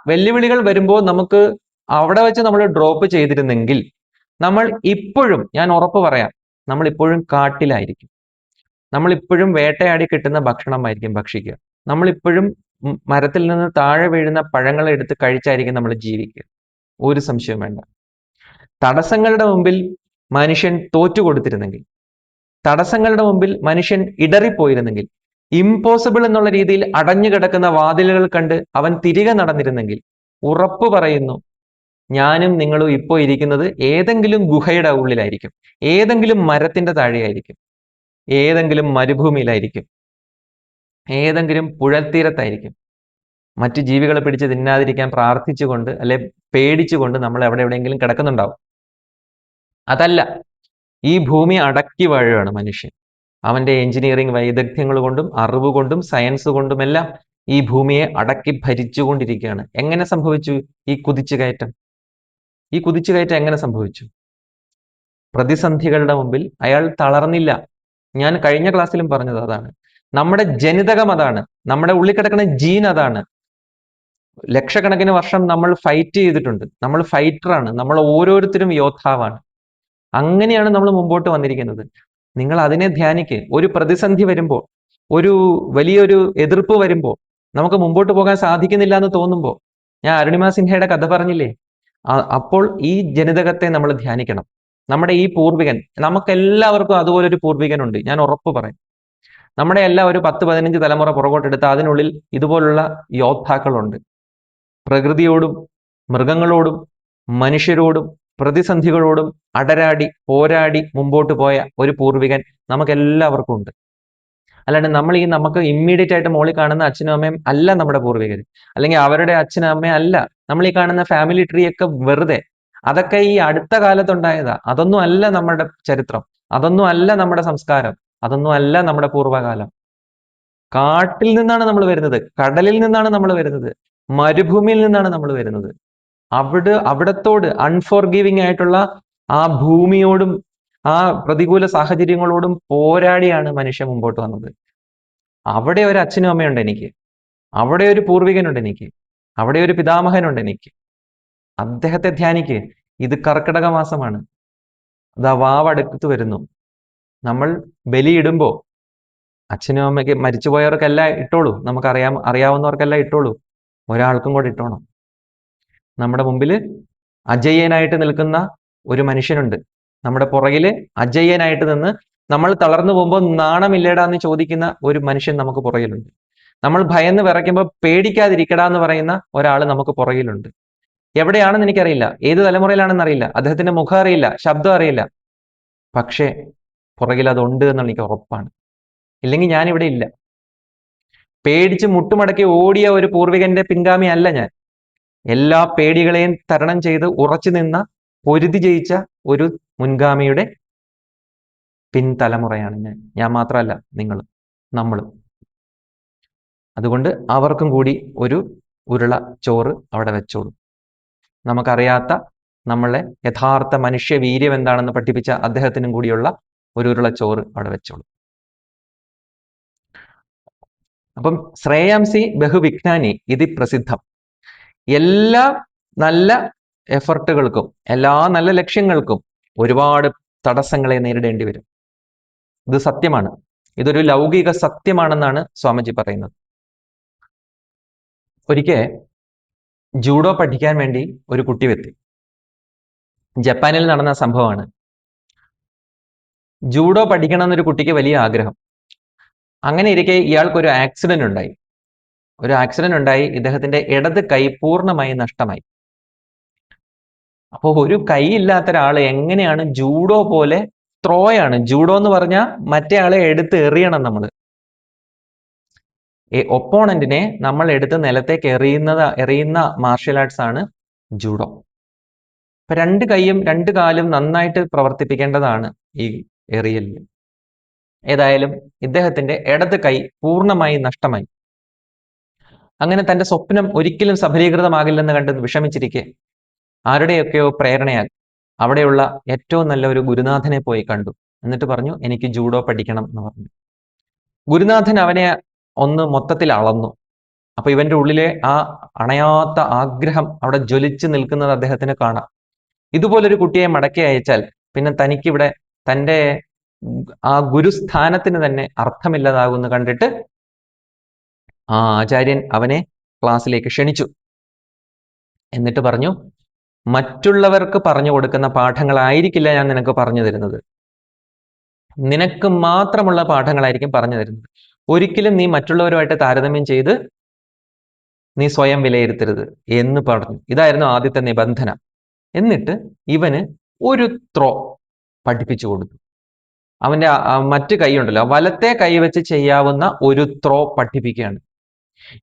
വെല്ലുവിളികൾ വരുമ്പോൾ നമുക്ക് അവിടെ വെച്ച് നമ്മൾ ഡ്രോപ്പ് ചെയ്തിരുന്നെങ്കിൽ നമ്മൾ ഇപ്പോഴും, ഞാൻ ഉറപ്പ് പറയാം, നമ്മൾ ഇപ്പോഴും കാട്ടിലായിരിക്കും. നമ്മൾ ഇപ്പോഴും വേട്ടയാടി കിട്ടുന്ന ഭക്ഷണമായിരിക്കും ഭക്ഷിക്കുക. നമ്മൾ ഇപ്പോഴും മരത്തിൽ നിന്ന് താഴെ വീഴുന്ന പഴങ്ങൾ എടുത്ത് കഴിച്ചായിരിക്കും നമ്മൾ ജീവിക്കുക. ഒരു സംശയവും വേണ്ട. തടസ്സങ്ങളുടെ മുമ്പിൽ മനുഷ്യൻ തോറ്റുകൊടുത്തിരുന്നെങ്കിൽ, തടസ്സങ്ങളുടെ മുമ്പിൽ മനുഷ്യൻ ഇടറിപ്പോയിരുന്നെങ്കിൽ, ഇമ്പോസിബിൾ എന്നുള്ള രീതിയിൽ അടഞ്ഞു കിടക്കുന്ന വാതിലുകൾ കണ്ട് അവൻ തിരികെ നടന്നിരുന്നെങ്കിൽ, ഉറപ്പ് പറയുന്നു, ഞാനും നിങ്ങളും ഇപ്പോൾ ഇരിക്കുന്നത് ഏതെങ്കിലും ഗുഹയുടെ ഉള്ളിലായിരിക്കും, ഏതെങ്കിലും മരത്തിന്റെ താഴെയായിരിക്കും, ഏതെങ്കിലും മരുഭൂമിയിലായിരിക്കും, ഏതെങ്കിലും പുഴത്തീരത്തായിരിക്കും. മറ്റു ജീവികളെ പിടിച്ച് തിന്നാതിരിക്കാൻ പ്രാർത്ഥിച്ചുകൊണ്ട് അല്ലെ പേടിച്ചുകൊണ്ട് നമ്മൾ എവിടെയെങ്കിലും കിടക്കുന്നുണ്ടാവും. അതല്ല, ഈ ഭൂമി അടക്കി വാഴുകയാണ് മനുഷ്യൻ. അവന്റെ എഞ്ചിനീയറിംഗ് വൈദഗ്ധ്യങ്ങൾ കൊണ്ടും അറിവ് കൊണ്ടും സയൻസ് കൊണ്ടുമെല്ലാം ഈ ഭൂമിയെ അടക്കി ഭരിച്ചുകൊണ്ടിരിക്കുകയാണ്. എങ്ങനെ സംഭവിച്ചു ഈ കുതിച്ചുകയറ്റം? എങ്ങനെ സംഭവിച്ചു? പ്രതിസന്ധികളുടെ മുമ്പിൽ അയാൾ തളർന്നില്ല. ഞാൻ കഴിഞ്ഞ ക്ലാസ്സിലും പറഞ്ഞത് അതാണ്. നമ്മുടെ ജനിതകം അതാണ്, നമ്മുടെ ഉള്ളിൽ കിടക്കുന്ന ജീൻ അതാണ്. ലക്ഷക്കണക്കിന് വർഷം നമ്മൾ ഫൈറ്റ് ചെയ്തിട്ടുണ്ട്. നമ്മൾ ഫൈറ്ററാണ്. നമ്മൾ ഓരോരുത്തരും യോദ്ധാവാണ്. അങ്ങനെയാണ് നമ്മൾ മുമ്പോട്ട് വന്നിരിക്കുന്നത്. നിങ്ങൾ അതിനെ ധ്യാനിക്ക്. ഒരു പ്രതിസന്ധി വരുമ്പോൾ, ഒരു വലിയൊരു എതിർപ്പ് വരുമ്പോൾ, നമുക്ക് മുമ്പോട്ട് പോകാൻ സാധിക്കുന്നില്ല എന്ന് തോന്നുമ്പോൾ, ഞാൻ അരുണിമ സിൻഹയുടെ കഥ പറഞ്ഞില്ലേ, അപ്പോൾ ഈ ജനിതകത്തെ നമ്മൾ ധ്യാനിക്കണം. നമ്മുടെ ഈ പൂർവികൻ, നമുക്കെല്ലാവർക്കും അതുപോലൊരു പൂർവികനുണ്ട്, ഞാൻ ഉറപ്പ് പറയും. നമ്മുടെ എല്ലാം ഒരു 10-15 തലമുറ പുറകോട്ടെടുത്ത് അതിനുള്ളിൽ ഇതുപോലുള്ള യോദ്ധാക്കളുണ്ട്. പ്രകൃതിയോടും മൃഗങ്ങളോടും മനുഷ്യരോടും പ്രതിസന്ധികളോടും അടരാടി പോരാടി മുമ്പോട്ട് പോയ ഒരു പൂർവികൻ നമുക്കെല്ലാവർക്കും ഉണ്ട്. അല്ലാണ്ട് നമുക്ക് ഇമ്മീഡിയറ്റ് ആയിട്ട് മോളിൽ കാണുന്ന അച്ഛനും അമ്മയും അല്ല നമ്മുടെ പൂർവികർ, അല്ലെങ്കിൽ അവരുടെ അച്ഛനും അമ്മയും അല്ല. നമ്മൾ ഈ കാണുന്ന ഫാമിലി ട്രീ ഒക്കെ വെറുതെ, അതൊക്കെ ഈ അടുത്ത കാലത്തുണ്ടായതാ. അതൊന്നും അല്ല നമ്മുടെ ചരിത്രം, അതൊന്നും അല്ല നമ്മുടെ സംസ്കാരം, അതൊന്നും അല്ല നമ്മുടെ പൂർവ്വകാലം. കാട്ടിൽ നിന്നാണ് നമ്മൾ വരുന്നത്, കടലിൽ നിന്നാണ് നമ്മൾ വരുന്നത്, മരുഭൂമിയിൽ നിന്നാണ് നമ്മൾ വരുന്നത്. അവിടത്തോട് അൺഫോർഗിവിംഗ് ആയിട്ടുള്ള ആ ഭൂമിയോടും ആ പ്രതികൂല സാഹചര്യങ്ങളോടും പോരാടിയാണ് മനുഷ്യൻ മുമ്പോട്ട് വന്നത്. അവിടെ ഒരു അച്ഛനും അമ്മയുണ്ട് എനിക്ക്, അവിടെ ഒരു പൂർവികനുണ്ട് എനിക്ക്, അവിടെ ഒരു പിതാമഹനുണ്ട് എനിക്ക്. അദ്ദേഹത്തെ ധ്യാനിക്ക്. ഇത് കർക്കിടക മാസമാണ്. അതാ വാവടുത്ത് വരുന്നു. നമ്മൾ ബലിയിടുമ്പോ അച്ഛനും അമ്മയ്ക്ക്, മരിച്ചുപോയവർക്കെല്ലാം ഇട്ടോളൂ, അറിയാവുന്നവർക്കെല്ലാം ഇട്ടോളൂ, ഒരാൾക്കും കൂടെ ഇട്ടോണം. നമ്മുടെ മുമ്പിൽ അജയ്യനായിട്ട് നിൽക്കുന്ന ഒരു മനുഷ്യനുണ്ട്. നമ്മുടെ പുറകില് അജയ്യനായിട്ട് നിന്ന് നമ്മൾ തളർന്നു പോകുമ്പോൾ നാണമില്ലേടാ എന്ന് ചോദിക്കുന്ന ഒരു മനുഷ്യൻ നമുക്ക് പുറകിലുണ്ട്. നമ്മൾ ഭയന്ന് വിറയ്ക്കുമ്പോൾ പേടിക്കാതിരിക്കടാ എന്ന് പറയുന്ന ഒരാൾ നമുക്ക് പുറകിലുണ്ട്. എവിടെയാണെന്ന് എനിക്കറിയില്ല, ഏത് തലമുറയിലാണെന്ന് അറിയില്ല, അദ്ദേഹത്തിന്റെ മുഖം അറിയില്ല, ശബ്ദം അറിയില്ല, പക്ഷേ പുറകിൽ അതുണ്ട് എന്നുള്ള എനിക്ക് ഉറപ്പാണ്. ഇല്ലെങ്കിൽ ഞാൻ ഇവിടെ ഇല്ല. പേടിച്ച് മുട്ടുമടക്കി ഓടിയ ഒരു പൂർവികന്റെ പിൻഗാമി അല്ല ഞാൻ. എല്ലാ പേടികളെയും തരണം ചെയ്ത് ഉറച്ചു നിന്ന, പൊരുതി ജയിച്ച ഒരു മുൻഗാമിയുടെ പിൻതലമുറയാണ് ഞാൻ മാത്രമല്ല നിങ്ങളും നമ്മളും. അതുകൊണ്ട് അവർക്കും കൂടി ഒരു ഉരുള ചോറ് അവിടെ വെച്ചോളൂ. നമുക്കറിയാത്ത നമ്മളെ യഥാർത്ഥ മനുഷ്യ വീര്യം എന്താണെന്ന് പഠിപ്പിച്ച അദ്ദേഹത്തിനും കൂടിയുള്ള ഒരു ഉരുള ചോറ് അവിടെ വെച്ചോളൂ. അപ്പം ശ്രേയാംസി ബഹുവിജ്ഞാനി ഇത് പ്രസിദ്ധം. എല്ലാ നല്ല എഫർട്ടുകൾക്കും, എല്ലാ നല്ല ലക്ഷ്യങ്ങൾക്കും ഒരുപാട് തടസ്സങ്ങളെ നേരിടേണ്ടി വരും. ഇത് സത്യമാണ്. ഇതൊരു ലൗകിക സത്യമാണെന്നാണ് സ്വാമിജി പറയുന്നത്. ഒരിക്കൽ ജൂഡോ പഠിക്കാൻ വേണ്ടി ഒരു കുട്ടി എത്തി. ജപ്പാനിൽ നടന്ന സംഭവമാണ്. ജൂഡോ പഠിക്കണം എന്നൊരു കുട്ടിക്ക് വലിയ ആഗ്രഹം. അങ്ങനെ ഇരിക്കെ ഇയാൾക്കൊരു ആക്സിഡന്റ് ഉണ്ടായി. ഇദ്ദേഹത്തിന്റെ ഇടത് കൈ പൂർണ്ണമായി നഷ്ടമായി. അപ്പോൾ ഒരു കൈ ഇല്ലാത്ത ഒരാൾ എങ്ങനെയാണ് ജൂഡോ പോലെ ത്രോയാണ്. ജൂഡോ എന്ന് പറഞ്ഞാൽ മറ്റേ ആളെ എടുത്ത് എറിയണം നമ്മൾ. ഒപ്പോണന്റിനെ നമ്മൾ എടുത്ത് നിലത്തേക്ക് എറിയുന്ന മാർഷ്യൽ ആർട്സ് ആണ് ജൂഡോ. അപ്പൊ രണ്ട് കൈയും രണ്ട് കാലും നന്നായിട്ട് പ്രവർത്തിപ്പിക്കേണ്ടതാണ് ഈ എറിയലിൽ. ഏതായാലും ഇദ്ദേഹത്തിന്റെ ഇടത് കൈ പൂർണ്ണമായി നഷ്ടമായി. അങ്ങനെ തന്റെ സ്വപ്നം ഒരിക്കലും സഫലീകൃതമാകില്ലെന്ന് കണ്ട് വിഷമിച്ചിരിക്കെ ആരുടെയൊക്കെയോ പ്രേരണയാൽ അവിടെയുള്ള ഏറ്റവും നല്ല ഒരു ഗുരുനാഥനെ പോയി കണ്ടു. എന്നിട്ട് പറഞ്ഞു, എനിക്ക് ജൂഡോ പഠിക്കണം എന്ന് പറഞ്ഞു. ഗുരുനാഥൻ അവനെ ഒന്ന് മൊത്തത്തിൽ അളന്നു. അപ്പൊ ഇവന്റെ ഉള്ളിലെ ആ അണയാത്ത ആഗ്രഹം അവിടെ ജ്വലിച്ചു നിൽക്കുന്നത് അദ്ദേഹത്തിന് കാണാം. ഇതുപോലൊരു കുട്ടിയെ മടക്കി അയച്ചാൽ പിന്നെ തനിക്കിവിടെ തൻ്റെ ആ ഗുരുസ്ഥാനത്തിന് തന്നെ അർത്ഥമില്ലതാകുമെന്ന് കണ്ടിട്ട് ആ ആചാര്യൻ അവനെ ക്ലാസ്സിലേക്ക് ക്ഷണിച്ചു. എന്നിട്ട് പറഞ്ഞു, മറ്റുള്ളവർക്ക് പറഞ്ഞു കൊടുക്കുന്ന പാഠങ്ങളായിരിക്കില്ല ഞാൻ നിനക്ക് പറഞ്ഞു തരുന്നത്. നിനക്ക് മാത്രമുള്ള പാഠങ്ങളായിരിക്കും പറഞ്ഞു തരുന്നത്. ഒരിക്കലും നീ മറ്റുള്ളവരുമായിട്ട് താരതമ്യം ചെയ്ത് നീ സ്വയം വിലയിരുത്തരുത് എന്ന് പറഞ്ഞു. ഇതായിരുന്നു ആദ്യത്തെ നിബന്ധന. എന്നിട്ട് ഇവന് ഒരു ത്രോ പഠിപ്പിച്ചു കൊടുത്തു. അവന്റെ മറ്റു കൈ ഉണ്ടല്ലോ, വലത്തെ കൈ വെച്ച് ചെയ്യാവുന്ന ഒരു ത്രോ പഠിപ്പിക്കുകയാണ്.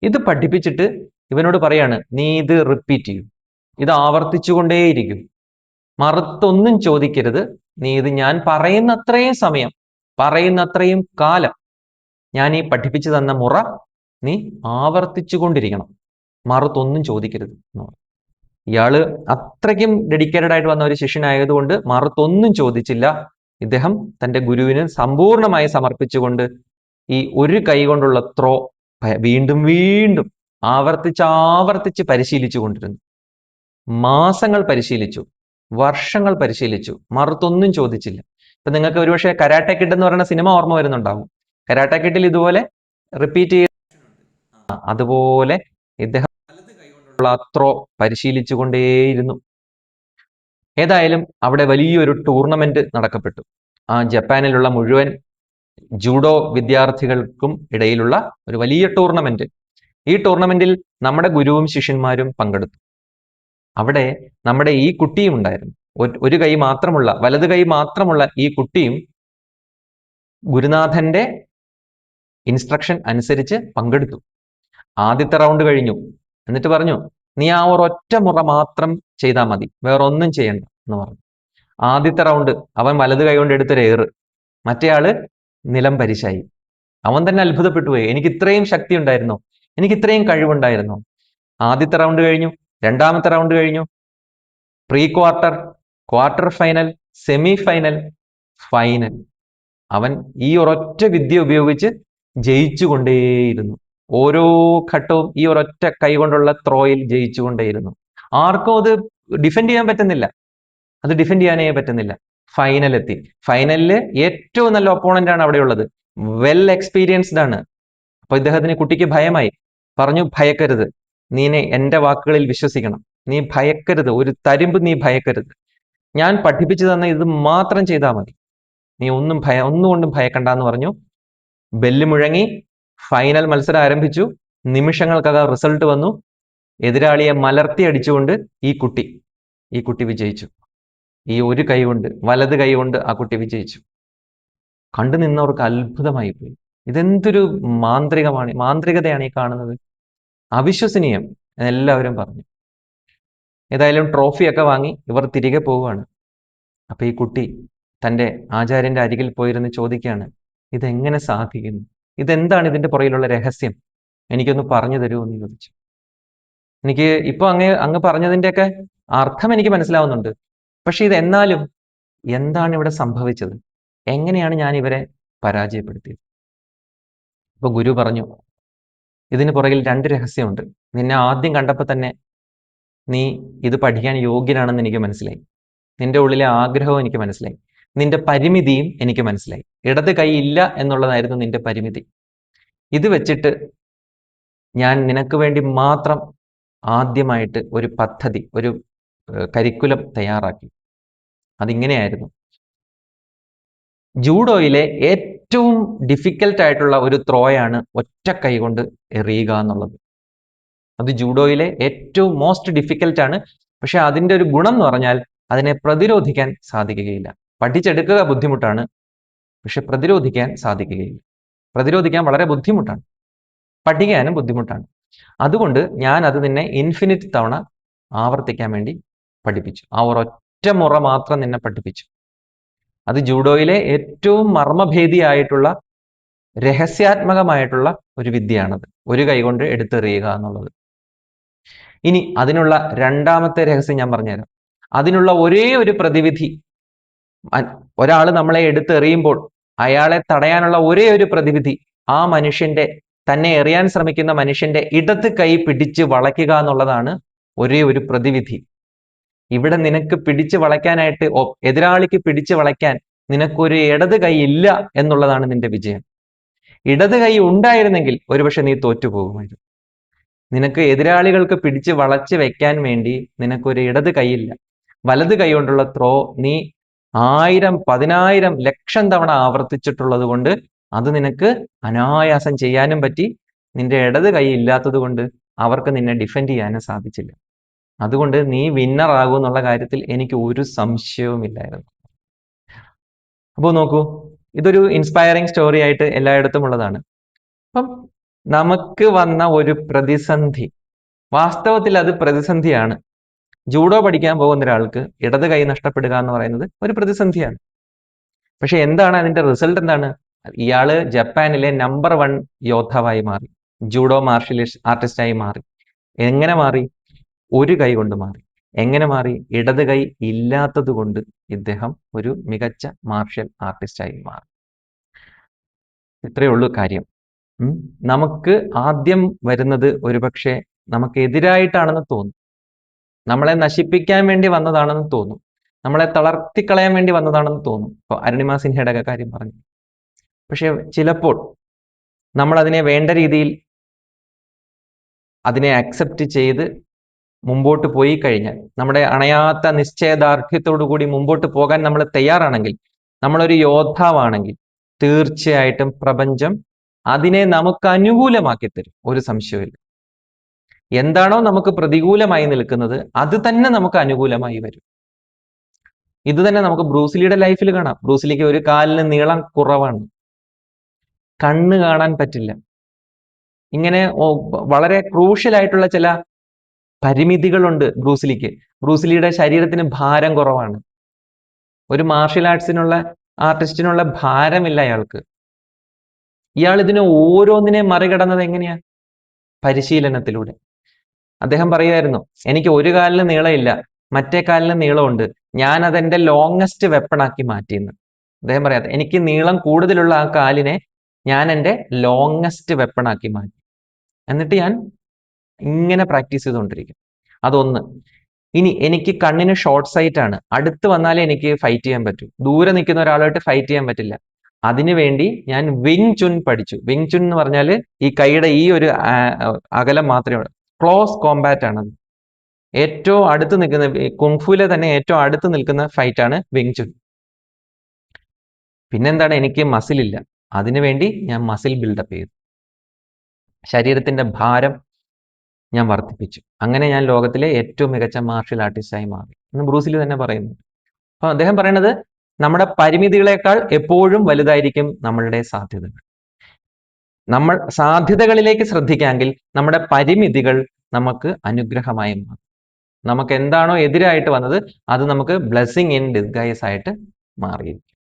ഇത് പഠിപ്പിച്ചിട്ട് ഇവനോട് പറയാണ്, നീ ഇത് റിപ്പീറ്റ് ചെയ്യും, ഇത് ആവർത്തിച്ചുകൊണ്ടേയിരിക്കും, മറുത്തൊന്നും ചോദിക്കരുത്. നീ ഇത് ഞാൻ പറയുന്നത്രയും സമയം, പറയുന്നത്രയും കാലം ഞാൻ ഈ പഠിപ്പിച്ചു തന്ന മുറ നീ ആവർത്തിച്ചു കൊണ്ടിരിക്കണം, മറുത്തൊന്നും ചോദിക്കരുത് എന്ന് പറഞ്ഞു. ഇയാള് അത്രയ്ക്കും ഡെഡിക്കേറ്റഡ് ആയിട്ട് വന്ന ഒരു ശിഷ്യനായതുകൊണ്ട് മറുത്തൊന്നും ചോദിച്ചില്ല. ഇദ്ദേഹം തന്റെ ഗുരുവിന് സമ്പൂർണമായി സമർപ്പിച്ചുകൊണ്ട് ഈ ഒരു കൈ കൊണ്ടുള്ള ത്രോ വീണ്ടും വീണ്ടും ആവർത്തിച്ച് പരിശീലിച്ചു കൊണ്ടിരുന്നു. മാസങ്ങൾ പരിശീലിച്ചു, വർഷങ്ങൾ പരിശീലിച്ചു, മറുത്തൊന്നും ചോദിച്ചില്ല. ഇപ്പൊ നിങ്ങൾക്ക് ഒരുപക്ഷെ കരാട്ടെ കിഡ് എന്ന് പറയുന്ന സിനിമ ഓർമ്മ വരുന്നുണ്ടാവും. കരാട്ടെ കിഡിൽ ഇതുപോലെ റിപ്പീറ്റ് ചെയ്ത് അതുപോലെ ഇദ്ദേഹം ത്രോ പരിശീലിച്ചു കൊണ്ടേയിരുന്നു. ഏതായാലും അവിടെ വലിയൊരു ടൂർണമെന്റ് നടക്കപ്പെട്ടു. ആ ജപ്പാനിലുള്ള മുഴുവൻ ജൂഡോ വിദ്യാർത്ഥികൾക്കും ഇടയിലുള്ള ഒരു വലിയ ടൂർണമെന്റ്. ഈ ടൂർണമെന്റിൽ നമ്മുടെ ഗുരുവും ശിഷ്യന്മാരും പങ്കെടുത്തു. അവിടെ നമ്മുടെ ഈ കുട്ടിയും ഉണ്ടായിരുന്നു. ഒരു കൈ മാത്രമുള്ള, വലത് കൈ മാത്രമുള്ള ഈ കുട്ടിയും ഗുരുനാഥന്റെ ഇൻസ്ട്രക്ഷൻ അനുസരിച്ച് പങ്കെടുത്തു. ആദ്യത്തെ റൗണ്ട് കഴിഞ്ഞു. എന്നിട്ട് പറഞ്ഞു, നീ ആ ഒരൊറ്റ മുറ മാത്രം ചെയ്താൽ മതി, വേറൊന്നും ചെയ്യണ്ട എന്ന് പറഞ്ഞു. ആദ്യത്തെ റൗണ്ട് അവൻ വലത് കൈ കൊണ്ട് എടുത്തൊരു ഏറ്, മറ്റേയാള് നിലം പരിശായി. അവൻ തന്നെ അത്ഭുതപ്പെട്ടു പോയി, എനിക്ക് ഇത്രയും ശക്തി ഉണ്ടായിരുന്നോ, എനിക്ക് ഇത്രയും കഴിവുണ്ടായിരുന്നോ. ആദ്യത്തെ റൗണ്ട് കഴിഞ്ഞു, രണ്ടാമത്തെ റൗണ്ട് കഴിഞ്ഞു, pre quarter, quarter final, semi final, final. അവൻ ഈ ഒരൊറ്റ വിദ്യ ഉപയോഗിച്ച് ജയിച്ചു കൊണ്ടേയിരുന്നു. ഓരോ ഘട്ടവും ഈ ഒരൊറ്റ കൈ കൊണ്ടുള്ള ത്രോയിൽ ജയിച്ചു കൊണ്ടേയിരുന്നു. ആർക്കും അത് ഡിഫെൻഡ് ചെയ്യാൻ പറ്റുന്നില്ല, അത് ഡിഫെൻഡ് ചെയ്യാനേ പറ്റുന്നില്ല. ഫൈനൽ എത്തി. ഫൈനലില് ഏറ്റവും നല്ല ഒപ്പോണന്റ് ആണ് അവിടെ ഉള്ളത്, വെൽ എക്സ്പീരിയൻസ്ഡ് ആണ്. അപ്പൊ ഇദ്ദേഹത്തിന് കുട്ടിക്ക് ഭയമായി. പറഞ്ഞു, ഭയക്കരുത്, നീനെ എന്റെ വാക്കുകളിൽ വിശ്വസിക്കണം, നീ ഭയക്കരുത്, ഒരു തരിമ്പ് നീ ഭയക്കരുത്, ഞാൻ പഠിപ്പിച്ചു തന്ന ഇത് മാത്രം ചെയ്താൽ മതി, നീ ഒന്നുകൊണ്ടും ഭയക്കണ്ട എന്ന് പറഞ്ഞു. ബെല്ല് മുഴങ്ങി, ഫൈനൽ മത്സരം ആരംഭിച്ചു. നിമിഷങ്ങൾക്കകം റിസൾട്ട് വന്നു. എതിരാളിയെ മലർത്തി അടിച്ചുകൊണ്ട് ഈ കുട്ടി വിജയിച്ചു. ഈ ഒരു കൈ കൊണ്ട്, വലത് കൈ കൊണ്ട് ആ കുട്ടി വിജയിച്ചു. കണ്ടു നിന്നവർക്ക് അത്ഭുതമായി പോയി. ഇതെന്തൊരു മാന്ത്രികതയാണ് ഈ കാണുന്നത്, അവിശ്വസനീയം എല്ലാവരും പറഞ്ഞു. ഏതായാലും ട്രോഫിയൊക്കെ വാങ്ങി ഇവർ തിരികെ പോവുകയാണ്. അപ്പൊ ഈ കുട്ടി തൻ്റെ ആചാര്യന്റെ അരികിൽ പോയിരുന്ന് ചോദിക്കുകയാണ്, ഇതെങ്ങനെ സാധിക്കുന്നു, ഇതെന്താണ് ഇതിന്റെ പുറകിലുള്ള രഹസ്യം, എനിക്കൊന്ന് പറഞ്ഞു തരുമോ എന്ന് ചോദിച്ചു. എനിക്ക് ഇപ്പൊ അങ്ങ് പറഞ്ഞതിൻ്റെയൊക്കെ അർത്ഥം എനിക്ക് മനസ്സിലാവുന്നുണ്ട്. പക്ഷെ ഇത് എന്നാലും എന്താണ് ഇവിടെ സംഭവിച്ചത്, എങ്ങനെയാണ് ഞാൻ ഇവരെ പരാജയപ്പെടുത്തിയത്? ഇപ്പൊ ഗുരു പറഞ്ഞു, ഇതിന് പുറകിൽ രണ്ട് രഹസ്യമുണ്ട്. നിന്നെ ആദ്യം കണ്ടപ്പോൾ തന്നെ നീ ഇത് പഠിക്കാൻ യോഗ്യനാണെന്ന് എനിക്ക് മനസ്സിലായി. നിന്റെ ഉള്ളിലെ ആഗ്രഹവും എനിക്ക് മനസ്സിലായി. നിന്റെ പരിമിതിയും എനിക്ക് മനസ്സിലായി. ഇടത് കൈ ഇല്ല എന്നുള്ളതായിരുന്നു നിന്റെ പരിമിതി. ഇത് വെച്ചിട്ട് ഞാൻ നിനക്ക് വേണ്ടി മാത്രം ആദ്യമായിട്ട് ഒരു പദ്ധതി, ഒരു കരിക്കുലം തയ്യാറാക്കി. അതിങ്ങനെയായിരുന്നു, ജൂഡോയിലെ ഏറ്റവും ഡിഫിക്കൽട്ട് ആയിട്ടുള്ള ഒരു ത്രോയാണ് ഒറ്റ കൈ കൊണ്ട് എറിയുക എന്നുള്ളത്. അത് ജൂഡോയിലെ ഏറ്റവും മോസ്റ്റ് ഡിഫിക്കൽട്ട് ആണ്. പക്ഷെ അതിന്റെ ഒരു ഗുണം എന്ന് പറഞ്ഞാൽ അതിനെ പ്രതിരോധിക്കാൻ സാധിക്കുകയില്ല. പഠിച്ചെടുക്കുക ബുദ്ധിമുട്ടാണ്, പക്ഷെ പ്രതിരോധിക്കാൻ സാധിക്കുകയില്ല. പ്രതിരോധിക്കാൻ വളരെ ബുദ്ധിമുട്ടാണ്, പഠിക്കാനും ബുദ്ധിമുട്ടാണ്. അതുകൊണ്ട് ഞാൻ അത് നിന്നെ ഇൻഫിനിറ്റ് തവണ ആവർത്തിക്കാൻ വേണ്ടി പഠിപ്പിച്ചു. ആ ഒരൊറ്റ മുറ മാത്രം നിന്നെ പഠിപ്പിച്ചു. അത് ജൂഡോയിലെ ഏറ്റവും മർമ്മഭേദിയായിട്ടുള്ള രഹസ്യാത്മകമായിട്ടുള്ള ഒരു വിദ്യയാണത്, ഒരു കൈകൊണ്ട് എടുത്തെറിയുക എന്നുള്ളത്. ഇനി അതിനുള്ള രണ്ടാമത്തെ രഹസ്യം ഞാൻ പറഞ്ഞുതരാം. അതിനുള്ള ഒരേ ഒരു പ്രതിവിധി, ഒരാൾ നമ്മളെ എടുത്തെറിയുമ്പോൾ അയാളെ തടയാനുള്ള ഒരേ ഒരു പ്രതിവിധി, ആ മനുഷ്യന്റെ, തന്നെ എറിയാൻ ശ്രമിക്കുന്ന മനുഷ്യന്റെ ഇടത് കൈ പിടിച്ച് വളയ്ക്കുക എന്നുള്ളതാണ് ഒരേ ഒരു പ്രതിവിധി. ഇവിടെ നിനക്ക് പിടിച്ച് വളയ്ക്കാനായിട്ട്, എതിരാളിക്ക് പിടിച്ച് വളയ്ക്കാൻ നിനക്കൊരു ഇടത് കൈ ഇല്ല എന്നുള്ളതാണ് നിന്റെ വിജയം. ഇടത് കൈ ഉണ്ടായിരുന്നെങ്കിൽ ഒരുപക്ഷെ നീ തോറ്റുപോകുമായിരുന്നു. നിനക്ക് എതിരാളികൾക്ക് പിടിച്ച് വളച്ച് വെക്കാൻ വേണ്ടി നിനക്കൊരു ഇടത് കൈയില്ല. വലത് കൈ കൊണ്ടുള്ള ത്രോ നീ 1000, 10,000, ലക്ഷം തവണ ആവർത്തിച്ചിട്ടുള്ളത് കൊണ്ട് അത് നിനക്ക് അനായാസം ചെയ്യാനും പറ്റി. നിന്റെ ഇടത് കൈ ഇല്ലാത്തത് കൊണ്ട് അവർക്ക് നിന്നെ ഡിഫെൻഡ് ചെയ്യാനും സാധിച്ചില്ല. അതുകൊണ്ട് നീ വിന്നർ ആകും എന്നുള്ള കാര്യത്തിൽ എനിക്ക് ഒരു സംശയവുമില്ലായിരുന്നു. അപ്പോൾ നോക്കൂ, ഇതൊരു ഇൻസ്പയറിംഗ് സ്റ്റോറി ആയിട്ട് എല്ലായിടത്തും ഉള്ളതാണ്. അപ്പം നമുക്ക് വന്ന ഒരു പ്രതിസന്ധി, വാസ്തവത്തിൽ അത് പ്രതിസന്ധിയാണ്. ജൂഡോ പഠിക്കാൻ പോകുന്ന ഒരാൾക്ക് ഇടത് കൈ നഷ്ടപ്പെടുക എന്ന് പറയുന്നത് ഒരു പ്രതിസന്ധിയാണ്. പക്ഷെ എന്താണ് അതിന്റെ റിസൾട്ട്? എന്താണ്? ഇയാള് ജപ്പാനിലെ നമ്പർ 1 യോദ്ധാവായി മാറി, ജൂഡോ മാർഷൽ ആർട്ടിസ്റ്റായി മാറി. എങ്ങനെ മാറി? ഒരു കൈ കൊണ്ട് മാറി. എങ്ങനെ മാറി? ഇടത് കൈ ഇല്ലാത്തത് കൊണ്ട് ഇദ്ദേഹം ഒരു മികച്ച മാർഷൽ ആർട്ടിസ്റ്റായി മാറി. ഇത്രയേ ഉള്ളൂ കാര്യം. നമുക്ക് ആദ്യം വരുന്നത് ഒരുപക്ഷെ നമുക്ക് എതിരായിട്ടാണെന്ന് തോന്നും, നമ്മളെ നശിപ്പിക്കാൻ വേണ്ടി വന്നതാണെന്ന് തോന്നും, നമ്മളെ തളർത്തിക്കളയാൻ വേണ്ടി വന്നതാണെന്ന് തോന്നും. ഇപ്പോൾ അരുണിമ സിൻഹയുടെ ഒക്കെ കാര്യം പറഞ്ഞു. പക്ഷെ ചിലപ്പോൾ നമ്മൾ അതിനെ വേണ്ട രീതിയിൽ അതിനെ അക്സെപ്റ്റ് ചെയ്ത് മുമ്പോട്ട് പോയി കഴിഞ്ഞാൽ, നമ്മുടെ അണയാത്ത നിശ്ചയദാർഢ്യത്തോടു കൂടി മുമ്പോട്ട് പോകാൻ നമ്മൾ തയ്യാറാണെങ്കിൽ, നമ്മളൊരു യോദ്ധാവാണെങ്കിൽ, തീർച്ചയായിട്ടും പ്രപഞ്ചം അതിനെ നമുക്ക് അനുകൂലമാക്കി തരും, ഒരു സംശയമില്ല. എന്താണോ നമുക്ക് പ്രതികൂലമായി നിൽക്കുന്നത് അത് തന്നെ നമുക്ക് അനുകൂലമായി വരും. ഇത് തന്നെ നമുക്ക് ബ്രൂസ്ലിയുടെ ലൈഫിൽ കാണാം. ബ്രൂസ്ലിക്ക് ഒരു കാലിന് നീളം കുറവാണ്, കണ്ണ് കാണാൻ പറ്റില്ല. ഇങ്ങനെ വളരെ ക്രൂഷ്യൽ ആയിട്ടുള്ള ചില പരിമിതികളുണ്ട് ബ്രൂസ്ലിക്ക്. ബ്രൂസ്ലിയുടെ ശരീരത്തിന് ഭാരം കുറവാണ്. ഒരു മാർഷ്യൽ ആർട്ടിസ്റ്റിനുള്ള ഭാരമില്ല അയാൾക്ക്. ഇയാൾ ഇതിനെ ഓരോന്നിനെ മറികടന്നത് എങ്ങനെയാ? പരിശീലനത്തിലൂടെ. അദ്ദേഹം പറയുമായിരുന്നു, എനിക്ക് ഒരു കാലിന് നീളമില്ല, മറ്റേ കാലിന് നീളമുണ്ട്, ഞാൻ അതെന്റെ ലോങ്ങസ്റ്റ് വെപ്പണാക്കി മാറ്റിയെന്ന്. അദ്ദേഹം പറയാത്ത, എനിക്ക് നീളം കൂടുതലുള്ള ആ കാലിനെ ഞാൻ എൻ്റെ ലോങ്ങസ്റ്റ് വെപ്പണാക്കി മാറ്റി. എന്നിട്ട് ഞാൻ ഇങ്ങനെ പ്രാക്ടീസ് ചെയ്തുകൊണ്ടിരിക്കും. അതൊന്ന്. ഇനി എനിക്ക് കണ്ണിന് ഷോർട്ട് സൈറ്റ് ആണ്, അടുത്ത് വന്നാലേ എനിക്ക് ഫൈറ്റ് ചെയ്യാൻ പറ്റൂ, ദൂരെ നിൽക്കുന്ന ഒരാളായിട്ട് ഫൈറ്റ് ചെയ്യാൻ പറ്റില്ല. അതിനുവേണ്ടി ഞാൻ വിങ് ചുൻ പഠിച്ചു. വിങ് ചുൻ എന്ന് പറഞ്ഞാൽ ഈ കൈയുടെ ഈ ഒരു അകലം മാത്രമേ ഉള്ളൂ. ക്ലോസ് കോമ്പാറ്റ് ആണ്. ഏറ്റവും അടുത്ത് നിൽക്കുന്ന, കുങ്ഫുവിലെ തന്നെ ഏറ്റവും അടുത്ത് നിൽക്കുന്ന ഫൈറ്റ് ആണ് വിങ് ചുൻ. പിന്നെന്താണ്? എനിക്ക് മസിൽ ഇല്ല, അതിനുവേണ്ടി ഞാൻ മസിൽ ബിൽഡപ്പ് ചെയ്തു, ശരീരത്തിന്റെ ഭാരം ഞാൻ വർദ്ധിപ്പിച്ചു. അങ്ങനെ ഞാൻ ലോകത്തിലെ ഏറ്റവും മികച്ച മാർഷ്യൽ ആർട്ടിസ്റ്റായി മാറി എന്ന് ബ്രൂസ്ലി തന്നെ പറയുന്നു. അപ്പൊ അദ്ദേഹം പറയുന്നത്, നമ്മുടെ പരിമിതികളെക്കാൾ എപ്പോഴും വലുതായിരിക്കും നമ്മളുടെ സാധ്യതകൾ. നമ്മൾ സാധ്യതകളിലേക്ക് ശ്രദ്ധിക്കാമെങ്കിൽ നമ്മുടെ പരിമിതികൾ നമുക്ക് അനുഗ്രഹമായി മാറും. നമുക്ക് എന്താണോ എതിരായിട്ട് വന്നത് അത് നമുക്ക് ബ്ലെസ്സിങ് ഇൻ ഡിസ്ഗൈസ് ആയിട്ട് മാറിയിരിക്കും.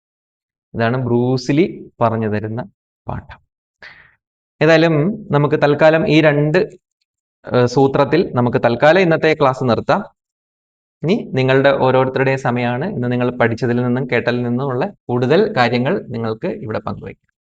ഇതാണ് ബ്രൂസ്ലി പറഞ്ഞു തരുന്ന പാഠം. ഏതായാലും നമുക്ക് തൽക്കാലം ഈ 2 സൂത്രത്തിൽ നമുക്ക് തൽക്കാലം ഇന്നത്തെ ക്ലാസ് നിർത്താം. ഇനി നിങ്ങളുടെ ഓരോരുത്തരുടെയും സമയമാണ്. ഇന്ന് നിങ്ങൾ പഠിച്ചതിൽ നിന്നും കേട്ടതിൽ നിന്നുമുള്ള കൂടുതൽ കാര്യങ്ങൾ നിങ്ങൾക്ക് ഇവിടെ പങ്കുവയ്ക്കാം.